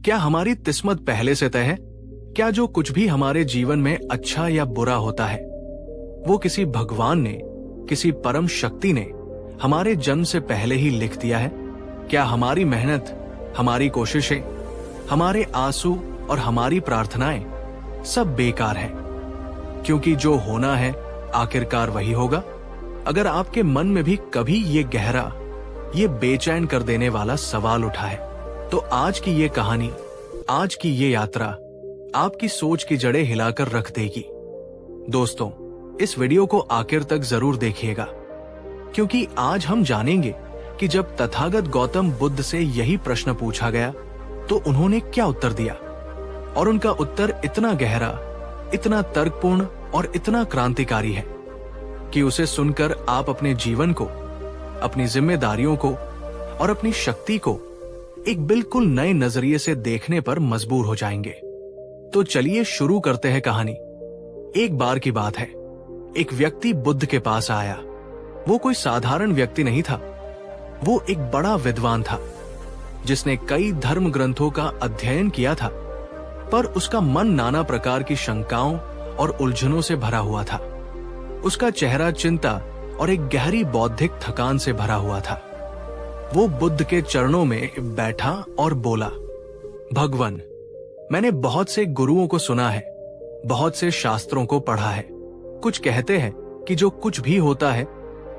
क्या हमारी किस्मत पहले से तय है? क्या जो कुछ भी हमारे जीवन में अच्छा या बुरा होता है वो किसी भगवान ने, किसी परम शक्ति ने हमारे जन्म से पहले ही लिख दिया है? क्या हमारी मेहनत, हमारी कोशिशें, हमारे आंसू और हमारी प्रार्थनाएं सब बेकार है? क्योंकि जो होना है आखिरकार वही होगा। अगर आपके मन में भी कभी ये गहरा, ये बेचैन कर देने वाला सवाल उठा है, तो आज की ये कहानी, आज की ये यात्रा आपकी सोच की जड़ें हिलाकर रख देगी। दोस्तों, इस वीडियो को आखिर तक जरूर देखिएगा, क्योंकि आज हम जानेंगे कि जब तथागत गौतम बुद्ध से यही प्रश्न पूछा गया तो उन्होंने क्या उत्तर दिया। और उनका उत्तर इतना गहरा, इतना तर्कपूर्ण और इतना क्रांतिकारी है कि उसे सुनकर आप अपने जीवन को, अपनी जिम्मेदारियों को और अपनी शक्ति को एक बिल्कुल नए नजरिए से देखने पर मजबूर हो जाएंगे। तो चलिए शुरू करते हैं कहानी। एक बार की बात है, एक व्यक्ति बुद्ध के पास आया। वो कोई साधारण व्यक्ति नहीं था, वो एक बड़ा विद्वान था जिसने कई धर्म ग्रंथों का अध्ययन किया था, पर उसका मन नाना प्रकार की शंकाओं और उलझनों से भरा हुआ था। उसका चेहरा चिंता और एक गहरी बौद्धिक थकान से भरा हुआ था। वो बुद्ध के चरणों में बैठा और बोला, भगवान, मैंने बहुत से गुरुओं को सुना है, बहुत से शास्त्रों को पढ़ा है। कुछ कहते हैं कि जो कुछ भी होता है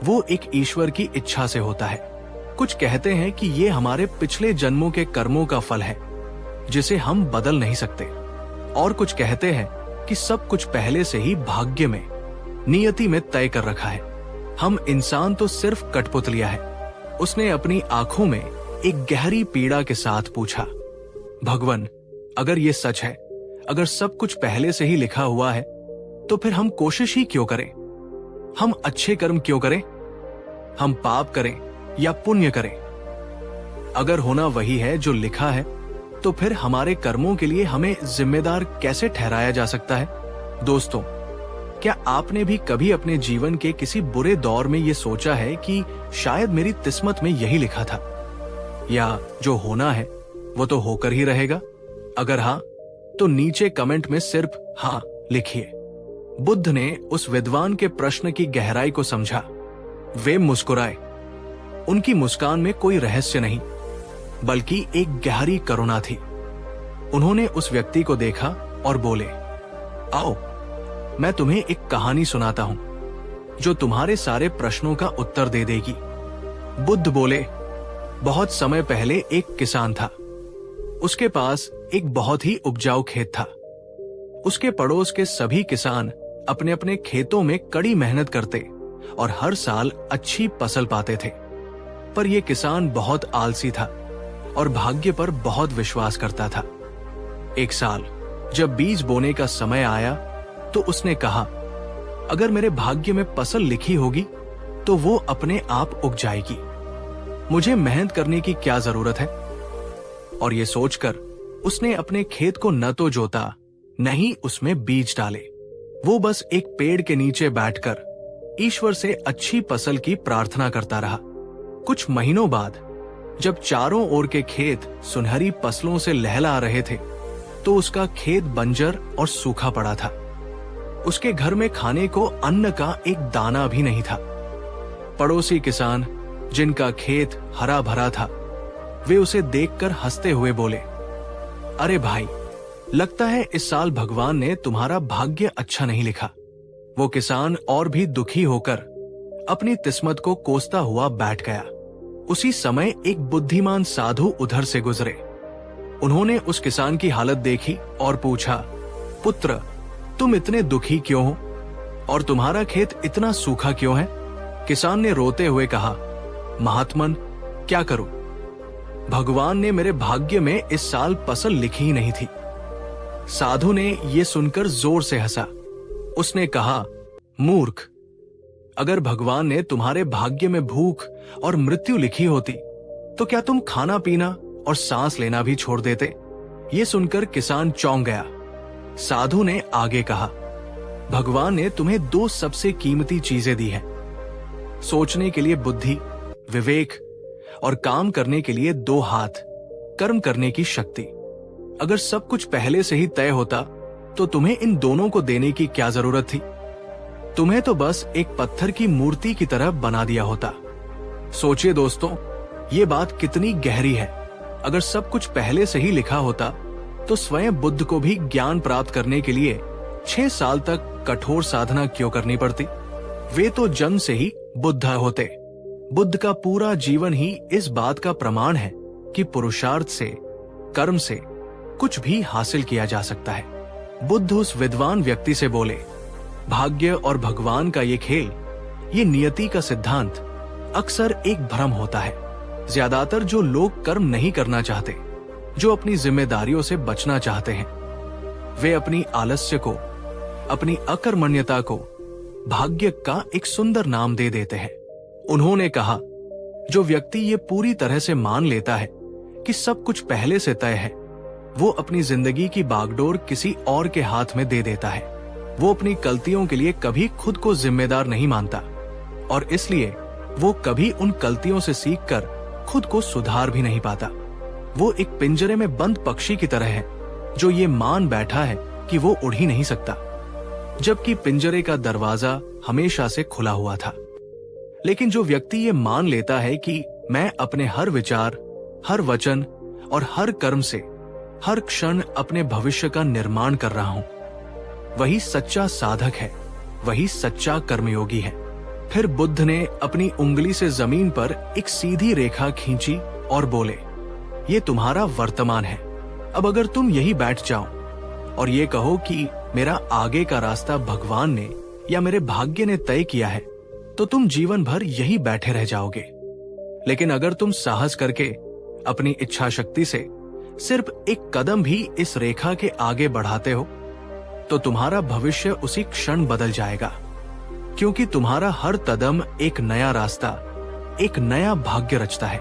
वो एक ईश्वर की इच्छा से होता है। कुछ कहते हैं कि ये हमारे पिछले जन्मों के कर्मों का फल है जिसे हम बदल नहीं सकते। और कुछ कहते हैं कि सब कुछ पहले से ही भाग्य में, नियति में तय कर रखा है। हम इंसान तो सिर्फ कठपुतलियां है। उसने अपनी आंखों में एक गहरी पीड़ा के साथ पूछा, भगवान, अगर ये सच है, अगर सब कुछ पहले से ही लिखा हुआ है, तो फिर हम कोशिश ही क्यों करें? हम अच्छे कर्म क्यों करें? हम पाप करें या पुण्य करें? अगर होना वही है जो लिखा है, तो फिर हमारे कर्मों के लिए हमें जिम्मेदार कैसे ठहराया जा सकता है? दोस्तों, क्या आपने भी कभी अपने जीवन के किसी बुरे दौर में ये सोचा है कि शायद मेरी किस्मत में यही लिखा था, या जो होना है वो तो होकर ही रहेगा? अगर हाँ, तो नीचे कमेंट में सिर्फ हाँ लिखिए। बुद्ध ने उस विद्वान के प्रश्न की गहराई को समझा। वे मुस्कुराए। उनकी मुस्कान में कोई रहस्य नहीं, बल्कि एक गहरी करुणा थी। उन्होंने उस व्यक्ति को देखा और बोले, आओ, मैं तुम्हें एक कहानी सुनाता हूं जो तुम्हारे सारे प्रश्नों का उत्तर दे देगी। बुद्ध बोले, बहुत समय पहले एक किसान था। उसके पास एक बहुत ही उपजाऊ खेत था। उसके पड़ोस के सभी किसान अपने अपने खेतों में कड़ी मेहनत करते और हर साल अच्छी फसल पाते थे। पर यह किसान बहुत आलसी था और भाग्य पर बहुत विश्वास करता था। एक साल जब बीज बोने का समय आया तो उसने कहा, अगर मेरे भाग्य में फसल लिखी होगी तो वो अपने आप उग जाएगी। मुझे मेहनत करने की क्या जरूरत है? और ये सोचकर उसने अपने खेत को न तो जोता, न ही उसमें बीज डाले। वो बस एक पेड़ के नीचे बैठकर ईश्वर से अच्छी फसल की प्रार्थना करता रहा। कुछ महीनों बाद जब चारों ओर के खेत सुनहरी फसलों से लहला रहे थे, तो उसका खेत बंजर और सूखा पड़ा था। उसके घर में खाने को अन्न का एक दाना भी नहीं था। पड़ोसी किसान, जिनका खेत हरा भरा था, वे उसे देखकर हंसते हुए बोले, अरे भाई, लगता है इस साल भगवान ने तुम्हारा भाग्य अच्छा नहीं लिखा। वो किसान और भी दुखी होकर अपनी किस्मत को कोसता हुआ बैठ गया। उसी समय एक बुद्धिमान साधु उधर से गुजरे। उन्होंने उस किसान की हालत देखी और पूछा, पुत्र, तुम इतने दुखी क्यों हो और तुम्हारा खेत इतना सूखा क्यों है? किसान ने रोते हुए कहा, महात्मन, क्या करूं? भगवान ने मेरे भाग्य में इस साल फसल लिखी ही नहीं थी। साधु ने यह सुनकर जोर से हंसा। उसने कहा, मूर्ख, अगर भगवान ने तुम्हारे भाग्य में भूख और मृत्यु लिखी होती तो क्या तुम खाना पीना और सांस लेना भी छोड़ देते? ये सुनकर किसान चौंक गया। साधु ने आगे कहा, भगवान ने तुम्हें दो सबसे कीमती चीजें दी हैं, सोचने के लिए बुद्धि, विवेक, और काम करने के लिए दो हाथ, कर्म करने की शक्ति। अगर सब कुछ पहले से ही तय होता तो तुम्हें इन दोनों को देने की क्या जरूरत थी? तुम्हें तो बस एक पत्थर की मूर्ति की तरह बना दिया होता। सोचिए दोस्तों, ये बात कितनी गहरी है। अगर सब कुछ पहले से ही लिखा होता तो स्वयं बुद्ध को भी ज्ञान प्राप्त करने के लिए 6 साल तक कठोर साधना क्यों करनी पड़ती? वे तो जन्म से ही बुद्ध होते। बुद्ध का पूरा जीवन ही इस बात का प्रमाण है कि पुरुषार्थ से, कर्म से कुछ भी हासिल किया जा सकता है। बुद्ध उस विद्वान व्यक्ति से बोले, भाग्य और भगवान का ये खेल, ये नियति का सिद्धांत अक्सर एक भ्रम होता है। ज्यादातर जो लोग कर्म नहीं करना चाहते, जो अपनी जिम्मेदारियों से बचना चाहते हैं, वे अपनी आलस्य को, अपनी अकर्मण्यता को भाग्य का एक सुंदर नाम दे देते हैं। उन्होंने कहा, जो व्यक्ति ये पूरी तरह से मान लेता है कि सब कुछ पहले से तय है, वो अपनी जिंदगी की बागडोर किसी और के हाथ में दे देता है। वो अपनी गलतियों के लिए कभी खुद को जिम्मेदार नहीं मानता और इसलिए वो कभी उन गलतियों से सीखकर खुद को सुधार भी नहीं पाता। वो एक पिंजरे में बंद पक्षी की तरह है जो ये मान बैठा है कि वो उड़ ही नहीं सकता, जबकि पिंजरे का दरवाजा हमेशा से खुला हुआ था। लेकिन जो व्यक्ति ये मान लेता है कि मैं अपने हर विचार, हर वचन और हर कर्म से हर क्षण अपने भविष्य का निर्माण कर रहा हूं, वही सच्चा साधक है, वही सच्चा कर्मयोगी है। फिर बुद्ध ने अपनी उंगली से जमीन पर एक सीधी रेखा खींची और बोले, ये तुम्हारा वर्तमान है। अब अगर तुम यही बैठ जाओ और ये कहो कि मेरा आगे का रास्ता भगवान ने या मेरे भाग्य ने तय किया है, तो तुम जीवन भर यही बैठे रह जाओगे। लेकिन अगर तुम साहस करके अपनी इच्छा शक्ति से सिर्फ एक कदम भी इस रेखा के आगे बढ़ाते हो, तो तुम्हारा भविष्य उसी क्षण बदल जाएगा, क्योंकि तुम्हारा हर कदम एक नया रास्ता, एक नया भाग्य रचता है।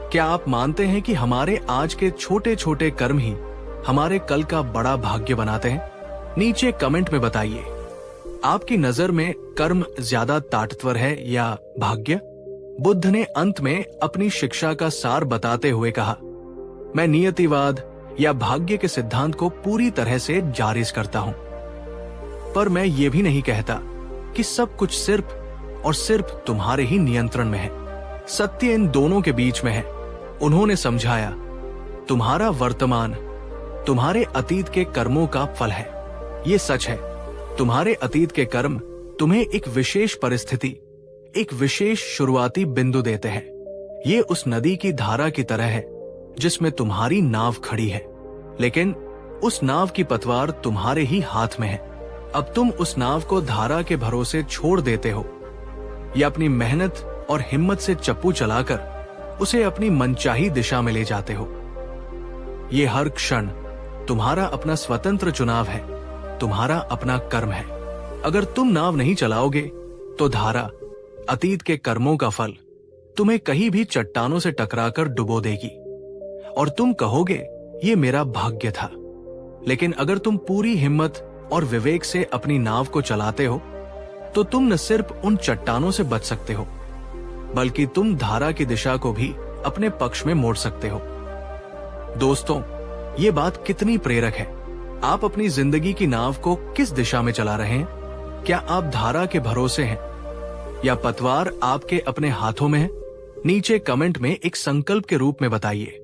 क्या आप मानते हैं कि हमारे आज के छोटे छोटे कर्म ही हमारे कल का बड़ा भाग्य बनाते हैं? नीचे कमेंट में बताइए, आपकी नजर में कर्म ज्यादा ताकतवर है या भाग्य? बुद्ध ने अंत में अपनी शिक्षा का सार बताते हुए कहा, मैं नियतिवाद या भाग्य के सिद्धांत को पूरी तरह से जारिज करता हूं, पर मैं ये भी नहीं कहता कि सब कुछ सिर्फ और सिर्फ तुम्हारे ही नियंत्रण में है। सत्य इन दोनों के बीच में है। उन्होंने समझाया, तुम्हारा वर्तमान तुम्हारे अतीत के कर्मों का फल है। ये सच है, तुम्हारे अतीत के कर्म तुम्हें एक विशेष परिस्थिति, एक विशेष शुरुआती बिंदु देते हैं। ये उस नदी की धारा की तरह है जिसमें तुम्हारी नाव खड़ी है, लेकिन उस नाव की पतवार तुम्हारे ही हाथ में है। अब तुम उस नाव को धारा के भरोसे छोड़ देते हो या अपनी मेहनत और हिम्मत से चप्पू चलाकर उसे अपनी मनचाही दिशा में ले जाते हो। ये हर क्षण तुम्हारा अपना स्वतंत्र चुनाव है, तुम्हारा अपना कर्म है। अगर तुम नाव नहीं चलाओगे तो धारा, अतीत के कर्मों का फल तुम्हें कहीं भी चट्टानों से टकराकर डुबो देगी और तुम कहोगे ये मेरा भाग्य था। लेकिन अगर तुम पूरी हिम्मत और विवेक से अपनी नाव को चलाते हो तो तुम न सिर्फ उन चट्टानों से बच सकते हो, बल्कि तुम धारा की दिशा को भी अपने पक्ष में मोड़ सकते हो। दोस्तों, ये बात कितनी प्रेरक है। आप अपनी जिंदगी की नाव को किस दिशा में चला रहे हैं? क्या आप धारा के भरोसे हैं या पतवार आपके अपने हाथों में है? नीचे कमेंट में एक संकल्प के रूप में बताइए,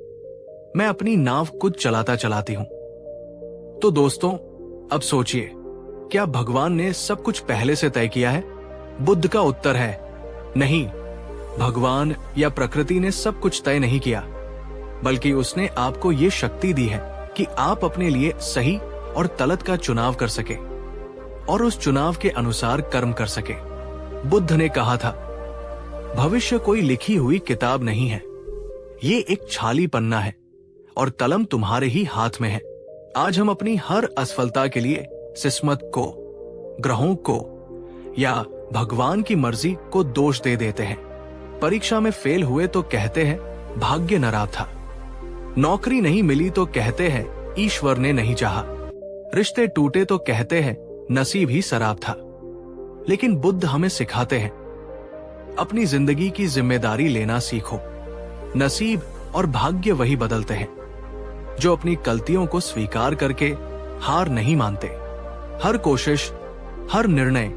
मैं अपनी नाव खुद चलाता चलाती हूं। तो दोस्तों, अब सोचिए, क्या भगवान ने सब कुछ पहले से तय किया है? बुद्ध का उत्तर है नहीं। भगवान या प्रकृति ने सब कुछ तय नहीं किया, बल्कि उसने आपको ये शक्ति दी है कि आप अपने लिए सही और गलत का चुनाव कर सके और उस चुनाव के अनुसार कर्म कर सके। बुद्ध ने कहा था, भविष्य कोई लिखी हुई किताब नहीं है, ये एक छाली पन्ना है और कलम तुम्हारे ही हाथ में है। आज हम अपनी हर असफलता के लिए किस्मत को, ग्रहों को या भगवान की मर्जी को दोष दे देते हैं। परीक्षा में फेल हुए तो कहते हैं भाग्य नराब था, नौकरी नहीं मिली तो कहते हैं ईश्वर ने नहीं चाहा, रिश्ते टूटे तो कहते हैं नसीब ही शराब था। लेकिन बुद्ध हमें सिखाते हैं, अपनी जिंदगी की जिम्मेदारी लेना सीखो। नसीब और भाग्य वही बदलते हैं, जो अपनी गलतियों को स्वीकार करके हार नहीं मानते। हर कोशिश, हर निर्णय,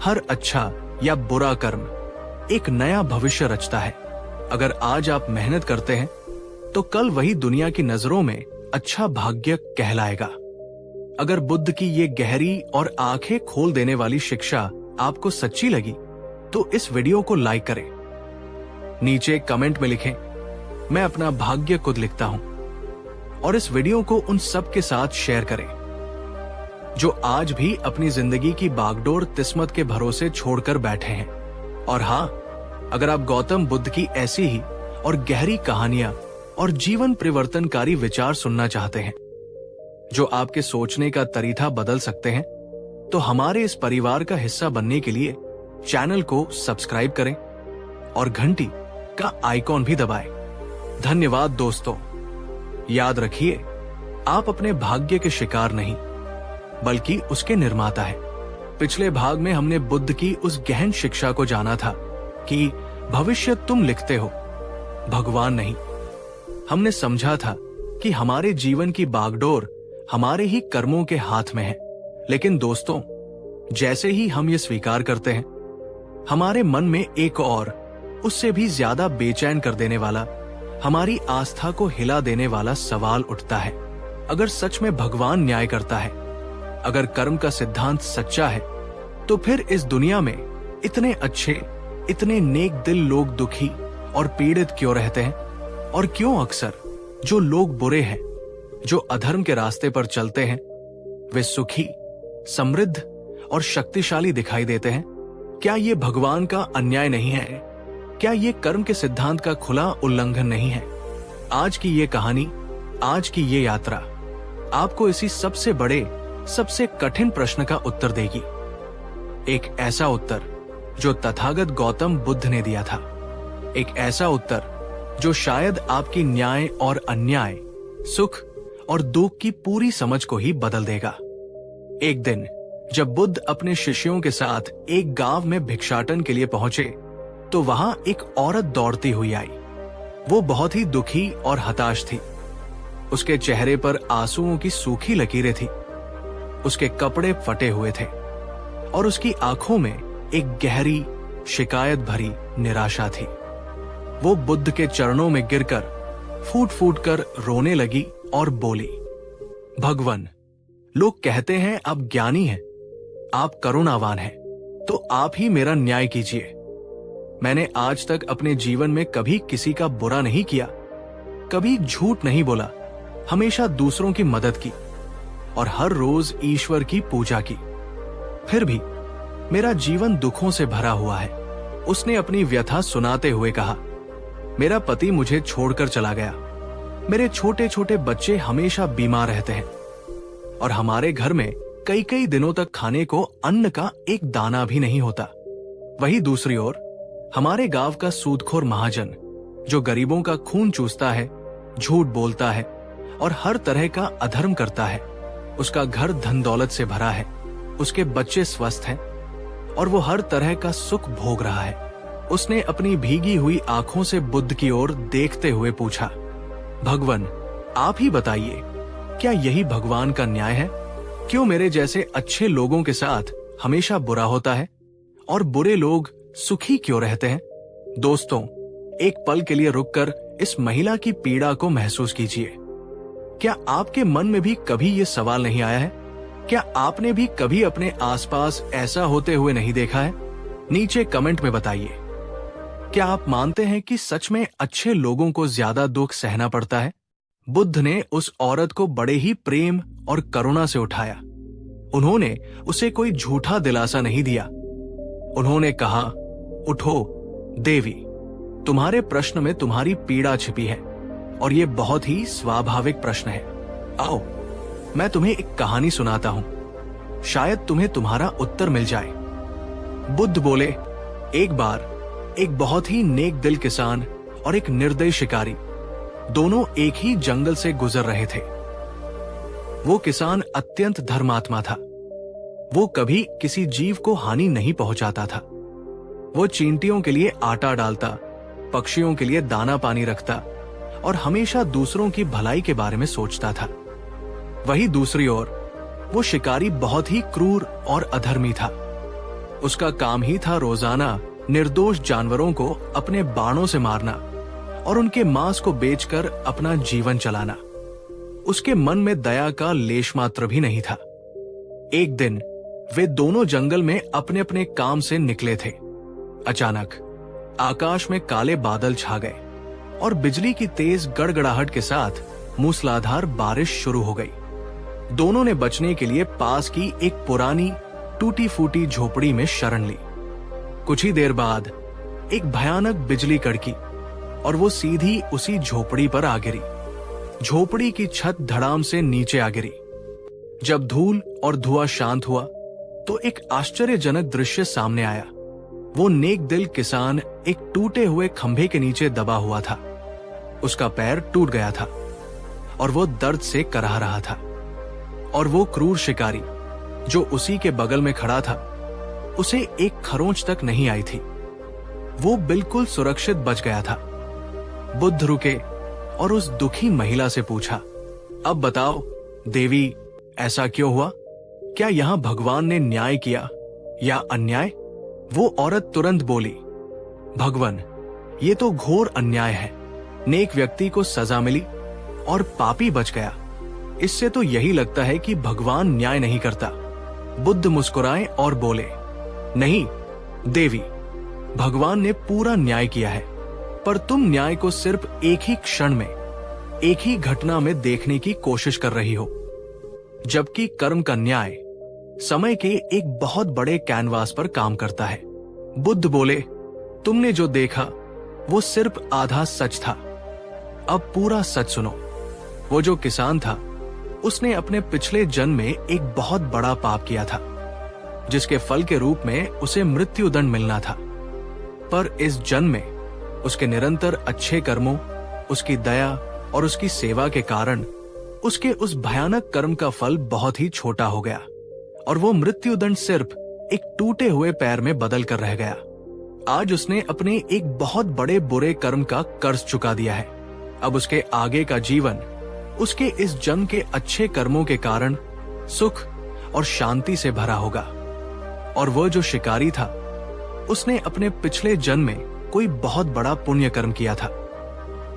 हर अच्छा या बुरा कर्म एक नया भविष्य रचता है। अगर आज आप मेहनत करते हैं तो कल वही दुनिया की नजरों में अच्छा भाग्य कहलाएगा। अगर बुद्ध की ये गहरी और आंखें खोल देने वाली शिक्षा आपको सच्ची लगी तो इस वीडियो को लाइक करें। नीचे कमेंट में लिखें, मैं अपना भाग्य खुद लिखता हूं। और इस वीडियो को उन सब के साथ शेयर करें जो आज भी अपनी जिंदगी की बागडोर किस्मत के भरोसे छोड़कर बैठे हैं। और हाँ, अगर आप गौतम बुद्ध की ऐसी ही और गहरी कहानियां और जीवन परिवर्तनकारी विचार सुनना चाहते हैं जो आपके सोचने का तरीका बदल सकते हैं, तो हमारे इस परिवार का हिस्सा बनने के लिए चैनल को सब्सक्राइब करें और घंटी का आइकॉन भी दबाएं। धन्यवाद दोस्तों। याद रखिए, आप अपने भाग्य के शिकार नहीं बल्कि उसके निर्माता हैं। पिछले भाग में हमने बुद्ध की उस गहन शिक्षा को जाना था कि भविष्य तुम लिखते हो, भगवान नहीं। हमने समझा था कि हमारे जीवन की बागडोर हमारे ही कर्मों के हाथ में है। लेकिन दोस्तों, जैसे ही हम ये स्वीकार करते हैं, हमारे मन में एक और उससे भी ज्यादा बेचैन कर देने वाला, हमारी आस्था को हिला देने वाला सवाल उठता है। अगर सच में भगवान न्याय करता है, अगर कर्म का सिद्धांत सच्चा है, तो फिर इस दुनिया में इतने अच्छे, इतने नेक दिल लोग दुखी और पीड़ित क्यों रहते हैं? और क्यों अक्सर जो लोग बुरे हैं, जो अधर्म के रास्ते पर चलते हैं, वे सुखी, समृद्ध और शक्तिशाली दिखाई देते हैं? क्या ये भगवान का अन्याय नहीं है? क्या ये कर्म के सिद्धांत का खुला उल्लंघन नहीं है? आज की ये कहानी, आज की ये यात्रा आपको इसी सबसे बड़े, सबसे कठिन प्रश्न का उत्तर देगी। एक ऐसा उत्तर जो तथागत गौतम बुद्ध ने दिया था। एक ऐसा उत्तर जो शायद आपकी न्याय और अन्याय, सुख और दुख की पूरी समझ को ही बदल देगा। एक दिन जब बुद्ध अपने शिष्यों के साथ एक गांव में भिक्षाटन के लिए पहुंचे, तो वहां एक औरत दौड़ती हुई आई। वो बहुत ही दुखी और हताश थी। उसके चेहरे पर आंसुओं की सूखी लकीरें थी, उसके कपड़े फटे हुए थे और उसकी आंखों में एक गहरी, शिकायत भरी निराशा थी। वो बुद्ध के चरणों में गिरकर फूट फूट कर रोने लगी और बोली, भगवान, लोग कहते हैं आप ज्ञानी हैं, आप करुणावान हैं, तो आप ही मेरा न्याय कीजिए। मैंने आज तक अपने जीवन में कभी किसी का बुरा नहीं किया, कभी झूठ नहीं बोला, हमेशा दूसरों की मदद की और हर रोज ईश्वर की पूजा की। फिर भी मेरा जीवन दुखों से भरा हुआ है। उसने अपनी व्यथा सुनाते हुए कहा, मेरा पति मुझे छोड़कर चला गया, मेरे छोटे छोटे बच्चे हमेशा बीमार रहते हैं और हमारे घर में कई कई दिनों तक खाने को अन्न का एक दाना भी नहीं होता। वही दूसरी ओर हमारे गांव का सूदखोर महाजन, जो गरीबों का खून चूसता है, झूठ बोलता है और हर तरह का अधर्म करता है, उसका घर धन दौलत से भरा है, उसके बच्चे स्वस्थ हैं और वो हर तरह का सुख भोग रहा है। उसने अपनी भीगी हुई आंखों से बुद्ध की ओर देखते हुए पूछा, भगवान, आप ही बताइए, क्या यही भगवान का न्याय है? क्यों मेरे जैसे अच्छे लोगों के साथ हमेशा बुरा होता है और बुरे लोग सुखी क्यों रहते हैं? दोस्तों, एक पल के लिए रुककर इस महिला की पीड़ा को महसूस कीजिए। क्या आपके मन में भी कभी ये सवाल नहीं आया है? क्या आपने भी कभी अपने आसपास ऐसा होते हुए नहीं देखा है? नीचे कमेंट में बताइए। क्या आप मानते हैं कि सच में अच्छे लोगों को ज्यादा दुख सहना पड़ता है? बुद्ध ने उस औरत को बड़े ही प्रेम और करुणा से उठाया। उन्होंने उसे कोई झूठा दिलासा नहीं दिया। उन्होंने कहा, उठो देवी, तुम्हारे प्रश्न में तुम्हारी पीड़ा छिपी है और ये बहुत ही स्वाभाविक प्रश्न है। आओ, मैं तुम्हें एक कहानी सुनाता हूं, शायद तुम्हें तुम्हारा उत्तर मिल जाए। बुद्ध बोले, एक बार एक बहुत ही नेक दिल किसान और एक निर्दयी शिकारी दोनों एक ही जंगल से गुजर रहे थे। वो किसान अत्यंत धर्मात्मा था। वो कभी किसी जीव को हानि नहीं पहुंचाता था। वो चींटियों के लिए आटा डालता, पक्षियों के लिए दाना पानी रखता और हमेशा दूसरों की भलाई के बारे में सोचता था। वहीं दूसरी ओर वो शिकारी बहुत ही क्रूर और अधर्मी था। उसका काम ही था रोजाना निर्दोष जानवरों को अपने बाणों से मारना और उनके मांस को बेचकर अपना जीवन चलाना। उसके मन में दया का लेश मात्र भी नहीं था। एक दिन वे दोनों जंगल में अपने अपने काम से निकले थे। अचानक आकाश में काले बादल छा गए और बिजली की तेज गड़गड़ाहट के साथ मूसलाधार बारिश शुरू हो गई। दोनों ने बचने के लिए पास की एक पुरानी टूटी फूटी झोपड़ी में शरण ली। कुछ ही देर बाद एक भयानक बिजली कड़की और वो सीधी उसी झोपड़ी पर आ गिरी। झोपड़ी की छत धड़ाम से नीचे आ गिरी। जब धूल और धुआं शांत हुआ तो एक आश्चर्यजनक दृश्य सामने आया। वो नेक दिल किसान एक टूटे हुए खंभे के नीचे दबा हुआ था। उसका पैर टूट गया था और वो दर्द से कराह रहा था। और वो क्रूर शिकारी जो उसी के बगल में खड़ा था, उसे एक खरोंच तक नहीं आई थी। वो बिल्कुल सुरक्षित बच गया था। बुद्ध रुके और उस दुखी महिला से पूछा, अब बताओ देवी, ऐसा क्यों हुआ? क्या यहां भगवान ने न्याय किया या अन्याय? वो औरत तुरंत बोली, भगवान, ये तो घोर अन्याय है। नेक व्यक्ति को सजा मिली और पापी बच गया। इससे तो यही लगता है कि भगवान न्याय नहीं करता। बुद्ध मुस्कुराए और बोले, नहीं देवी, भगवान ने पूरा न्याय किया है, पर तुम न्याय को सिर्फ एक ही क्षण में, एक ही घटना में देखने की कोशिश कर रही हो, जबकि कर्म का न्याय समय के एक बहुत बड़े कैनवास पर काम करता है। बुद्ध बोले, तुमने जो देखा वो सिर्फ आधा सच था। अब पूरा सच सुनो। वो जो किसान था, उसने अपने पिछले जन्म में एक बहुत बड़ा पाप किया था, जिसके फल के रूप में उसे मृत्युदंड मिलना था। पर इस जन्म में उसके निरंतर अच्छे कर्मों, उसकी दया और उसकी सेवा के कारण उसके उस भयानक कर्म का फल बहुत ही छोटा हो गया और वो मृत्युदंड सिर्फ एक टूटे हुए पैर में बदल कर रह गया। आज उसने अपने एक बहुत बड़े बुरे कर्म का कर्ज चुका दिया है। अब उसके आगे का जीवन उसके इस जन्म के अच्छे कर्मों के कारण सुख और शांति से भरा होगा। और वह जो शिकारी था, उसने अपने पिछले जन्म में कोई बहुत बड़ा पुण्य कर्म किया था,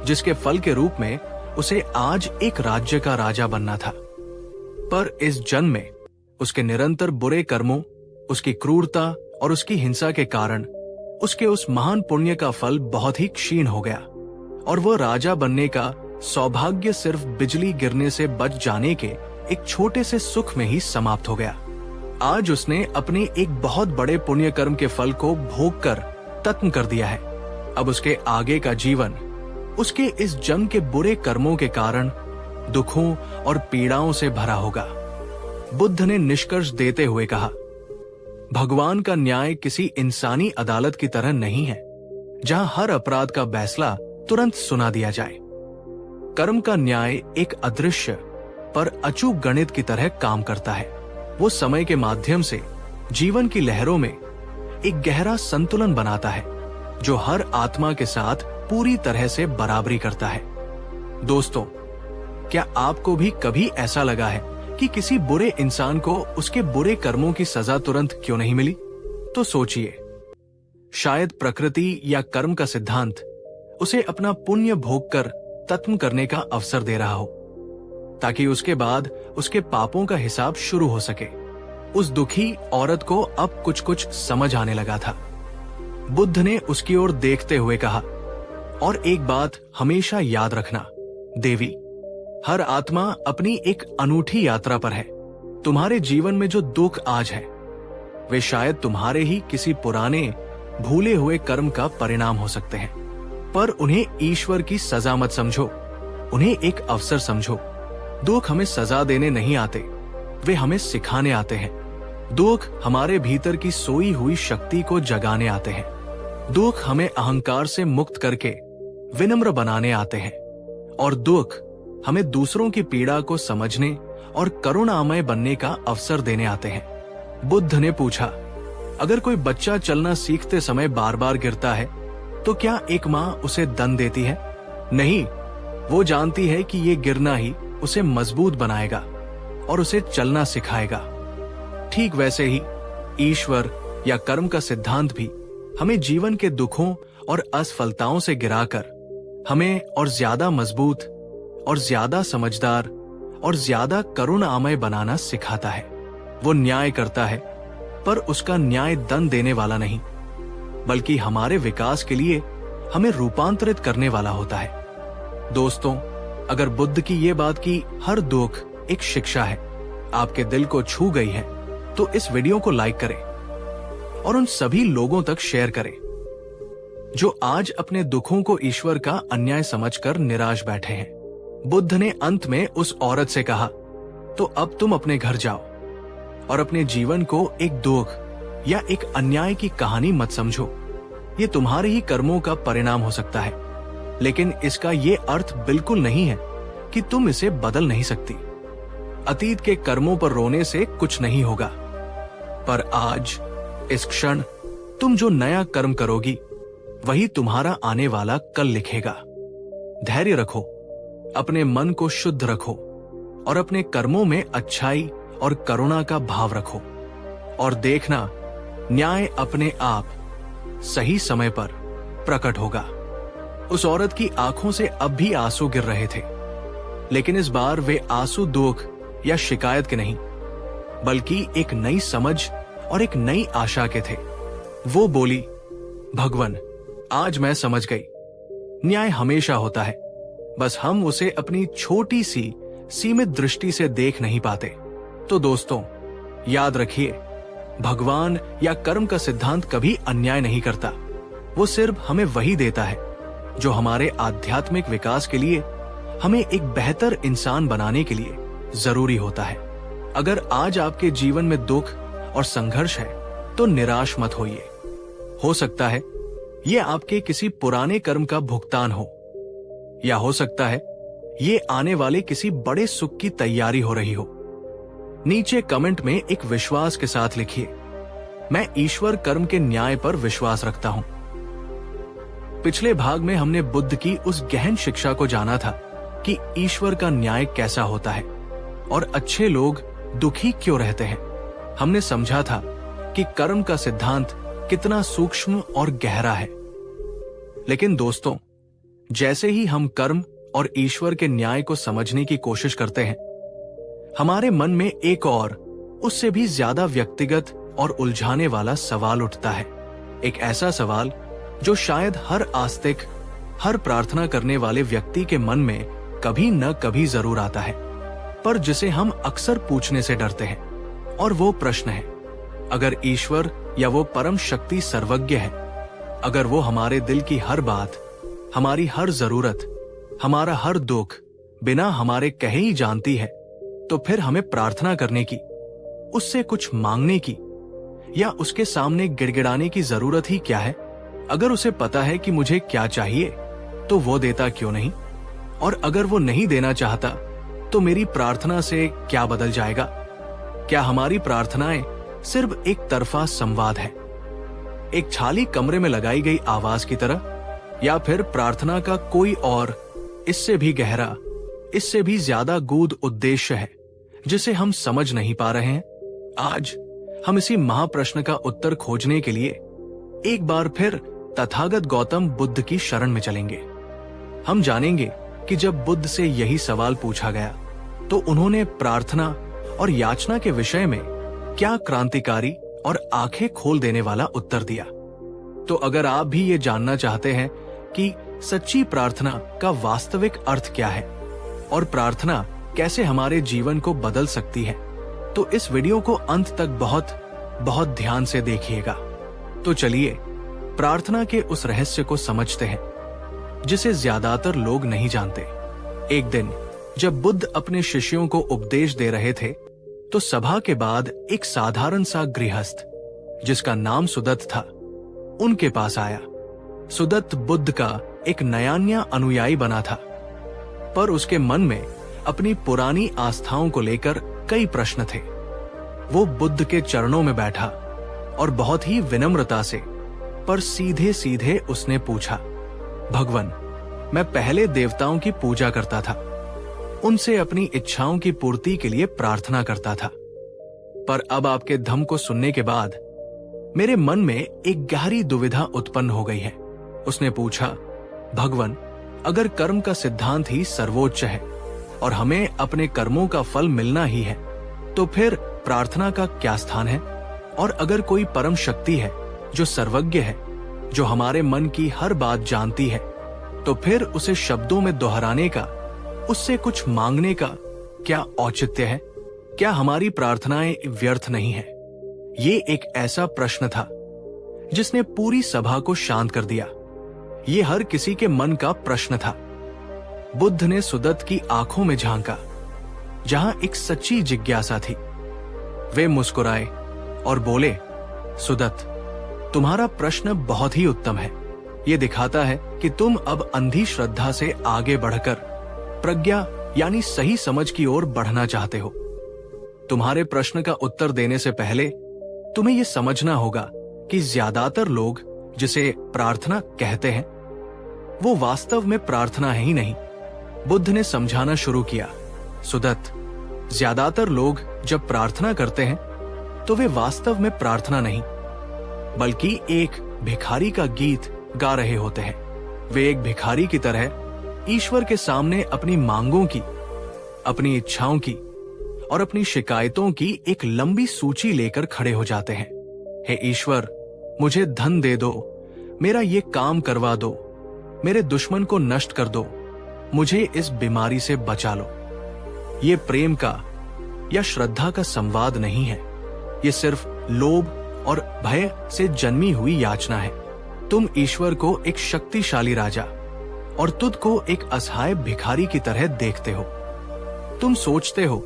जिसके फल के रूप में उसे आज एक राज्य का राजा बनना था। पर इस जन्म में उसके निरंतर बुरे कर्मों, उसकी क्रूरता और उसकी हिंसा के कारण उसके उस महान पुण्य का फल बहुत ही क्षीण हो गया और वह राजा बनने का सौभाग्य सिर्फ बिजली गिरने से बच जाने के एक छोटे से सुख में ही समाप्त हो गया। आज उसने अपने एक बहुत बड़े पुण्य कर्म के फल को भोग कर खत्म कर दिया है। अब उसके आगे का जीवन उसके इस जन्म के बुरे कर्मों के कारण दुखों और पीड़ाओं से भरा होगा। बुद्ध ने निष्कर्ष देते हुए कहा, भगवान का न्याय किसी इंसानी अदालत की तरह नहीं है, जहां हर अपराध का फैसला तुरंत सुना दिया जाए। कर्म का न्याय एक अदृश्य पर अचूक गणित की तरह काम करता है। वो समय के माध्यम से जीवन की लहरों में एक गहरा संतुलन बनाता है, जो हर आत्मा के साथ पूरी तरह से बराबरी करता है। दोस्तों, क्या आपको भी कभी ऐसा लगा है कि किसी बुरे इंसान को उसके बुरे कर्मों की सजा तुरंत क्यों नहीं मिली? तो सोचिए, शायद प्रकृति या कर्म का सिद्धांत उसे अपना पुण्य भोग कर खत्म करने का अवसर दे रहा हो, ताकि उसके बाद उसके पापों का हिसाब शुरू हो सके। उस दुखी औरत को अब कुछ कुछ समझ आने लगा था। बुद्ध ने उसकी ओर देखते हुए कहा, और एक बात हमेशा याद रखना देवी, हर आत्मा अपनी एक अनूठी यात्रा पर है। तुम्हारे जीवन में जो दुख आज है, वे शायद तुम्हारे ही किसी पुराने भूले हुए कर्म का परिणाम हो सकते हैं। पर उन्हें ईश्वर की सजा मत समझो, उन्हें एक अवसर समझो। दुख हमें सजा देने नहीं आते, वे हमें सिखाने आते हैं। दुख हमारे भीतर की सोई हुई शक्ति को जगाने आते हैं। दुख हमें अहंकार से मुक्त करके विनम्र बनाने आते हैं। और दुख हमें दूसरों की पीड़ा को समझने और करुणामय बनने का अवसर देने आते हैं। बुद्ध ने पूछा, अगर कोई बच्चा चलना सीखते समय बार बार गिरता है, तो क्या एक माँ उसे दंड देती है? नहीं, वो जानती है कि ये गिरना ही उसे मजबूत बनाएगा और उसे चलना सिखाएगा। ठीक वैसे ही ईश्वर या कर्म का सिद्धांत भी हमें जीवन के दुखों और असफलताओं से गिराकर हमें और ज्यादा मजबूत और ज्यादा समझदार और ज्यादा करुणामय बनाना सिखाता है। वो न्याय करता है, पर उसका न्याय दंड देने वाला नहीं, बल्कि हमारे विकास के लिए हमें रूपांतरित करने वाला होता है। दोस्तों, अगर बुद्ध की ये बात की हर दुख एक शिक्षा है आपके दिल को छू गई है, तो इस वीडियो को लाइक करें और उन सभी लोगों तक शेयर करें जो आज अपने दुखों को ईश्वर का अन्याय समझकर निराश बैठे हैं। बुद्ध ने अंत में उस औरत से कहा, तो अब तुम अपने घर जाओ और अपने जीवन को एक दुख या एक अन्याय की कहानी मत समझो। ये तुम्हारे ही कर्मों का परिणाम हो सकता है, लेकिन इसका ये अर्थ बिल्कुल नहीं है कि तुम इसे बदल नहीं सकती। अतीत के कर्मों पर रोने से कुछ नहीं होगा, पर आज इस क्षण तुम जो नया कर्म करोगी वही तुम्हारा आने वाला कल लिखेगा। धैर्य रखो, अपने मन को शुद्ध रखो और अपने कर्मों में अच्छाई और करुणा का भाव रखो, और देखना न्याय अपने आप सही समय पर प्रकट होगा। उस औरत की आंखों से अब भी आंसू गिर रहे थे, लेकिन इस बार वे आंसू दुख या शिकायत के नहीं, बल्कि एक नई समझ और एक नई आशा के थे। वो बोली, भगवान, आज मैं समझ गई, न्याय हमेशा होता है, बस हम उसे अपनी छोटी सी सीमित दृष्टि से देख नहीं पाते। तो दोस्तों, याद रखिए, भगवान या कर्म का सिद्धांत कभी अन्याय नहीं करता। वो सिर्फ हमें वही देता है जो हमारे आध्यात्मिक विकास के लिए, हमें एक बेहतर इंसान बनाने के लिए जरूरी होता है। अगर आज आपके जीवन में दुख और संघर्ष है, तो निराश मत होइए। हो सकता है ये आपके किसी पुराने कर्म का भुगतान हो, या हो सकता है ये आने वाले किसी बड़े सुख की तैयारी हो रही हो। नीचे कमेंट में एक विश्वास के साथ लिखिए, मैं ईश्वर कर्म के न्याय पर विश्वास रखता हूं। पिछले भाग में हमने बुद्ध की उस गहन शिक्षा को जाना था कि ईश्वर का न्याय कैसा होता है और अच्छे लोग दुखी क्यों रहते हैं। हमने समझा था कि कर्म का सिद्धांत कितना सूक्ष्म और गहरा है। लेकिन दोस्तों, जैसे ही हम कर्म और ईश्वर के न्याय को समझने की कोशिश करते हैं, हमारे मन में एक और उससे भी ज्यादा व्यक्तिगत और उलझाने वाला सवाल उठता है। एक ऐसा सवाल जो शायद हर आस्तिक, हर प्रार्थना करने वाले व्यक्ति के मन में कभी न कभी जरूर आता है, पर जिसे हम अक्सर पूछने से डरते हैं। और वो प्रश्न है, अगर ईश्वर या वो परम शक्ति सर्वज्ञ है, अगर वो हमारे दिल की हर बात, हमारी हर जरूरत, हमारा हर दुख बिना हमारे कहे ही जानती है, तो फिर हमें प्रार्थना करने की, उससे कुछ मांगने की या उसके सामने गिड़गिड़ाने की जरूरत ही क्या है? अगर उसे पता है कि मुझे क्या चाहिए, तो वो देता क्यों नहीं? और अगर वो नहीं देना चाहता, तो मेरी प्रार्थना से क्या बदल जाएगा? क्या हमारी प्रार्थनाएं सिर्फ एक तरफा संवाद है, एक खाली कमरे में लगाई गई आवाज की तरह, या फिर प्रार्थना का कोई और इससे भी गहरा, इससे भी ज्यादा गूढ़ उद्देश्य है जिसे हम समझ नहीं पा रहे हैं? आज हम इसी महाप्रश्न का उत्तर खोजने के लिए एक बार फिर तथागत गौतम बुद्ध की शरण में चलेंगे। हम जानेंगे कि जब बुद्ध से यही सवाल पूछा गया, तो उन्होंने प्रार्थना और याचना के विषय में क्या क्रांतिकारी और आंखें खोल देने वाला उत्तर दिया। तो अगर आप भी ये जानना चाहते हैं कि सच्ची प्रार्थना का वास्तविक अर्थ क्या है और प्रार्थना कैसे हमारे जीवन को बदल सकती है, तो इस वीडियो को अंत तक बहुत बहुत ध्यान से देखिएगा। तो चलिए प्रार्थना के उस रहस्य को समझते हैं जिसे ज्यादातर लोग नहीं जानते। एक दिन जब बुद्ध अपने शिष्यों को उपदेश दे रहे थे, तो सभा के बाद एक साधारण सा गृहस्थ जिसका नाम सुदत्त था, उनके पास आया। सुदत्त बुद्ध का एक नया अनुयायी बना था, पर उसके मन में अपनी पुरानी आस्थाओं को लेकर कई प्रश्न थे। वो बुद्ध के चरणों में बैठा और बहुत ही विनम्रता से, पर सीधे सीधे उसने पूछा, भगवान, मैं पहले देवताओं की पूजा करता था, उनसे अपनी इच्छाओं की पूर्ति के लिए प्रार्थना करता था। पर अब आपके धम्म को सुनने के बाद मेरे मन में एक गहरी दुविधा उत्पन्न हो गई है। उसने पूछा, भगवान, अगर कर्म का सिद्धांत ही सर्वोच्च है और हमें अपने कर्मों का फल मिलना ही है, तो फिर प्रार्थना का क्या स्थान है? और अगर कोई परम शक्ति है जो सर्वज्ञ है, जो हमारे मन की हर बात जानती है, तो फिर उसे शब्दों में दोहराने का, उससे कुछ मांगने का क्या औचित्य है? क्या हमारी प्रार्थनाएं व्यर्थ नहीं है? ये एक ऐसा प्रश्न था जिसने पूरी सभा को शांत कर दिया। ये हर किसी के मन का प्रश्न था। बुद्ध ने सुदत्त की आंखों में झांका, जहां एक सच्ची जिज्ञासा थी। वे मुस्कुराए और बोले, सुदत्त, तुम्हारा प्रश्न बहुत ही उत्तम है। ये दिखाता है कि तुम अब अंधी श्रद्धा से आगे बढ़कर प्रज्ञा यानी सही समझ की ओर बढ़ना चाहते हो। तुम्हारे प्रश्न का उत्तर देने से पहले तुम्हें यह समझना होगा कि ज्यादातर लोग जिसे प्रार्थना कहते हैं, वो वास्तव में प्रार्थना है ही नहीं। बुद्ध ने समझाना शुरू किया, सुदत्त, ज्यादातर लोग जब प्रार्थना करते हैं तो वे वास्तव में प्रार्थना नहीं, बल्कि एक भिखारी का गीत गा रहे होते हैं। वे एक भिखारी की तरह ईश्वर के सामने अपनी मांगों की, अपनी इच्छाओं की और अपनी शिकायतों की एक लंबी सूची लेकर खड़े हो जाते हैं। हे ईश्वर, मुझे धन दे दो, मेरा ये काम करवा दो, मेरे दुश्मन को नष्ट कर दो, मुझे इस बीमारी से बचा लो। ये प्रेम का या श्रद्धा का संवाद नहीं है। ये सिर्फ लोभ और भय से जन्मी हुई याचना है। तुम ईश्वर को एक शक्तिशाली राजा और तुझ को एक असहाय भिखारी की तरह देखते हो। तुम सोचते हो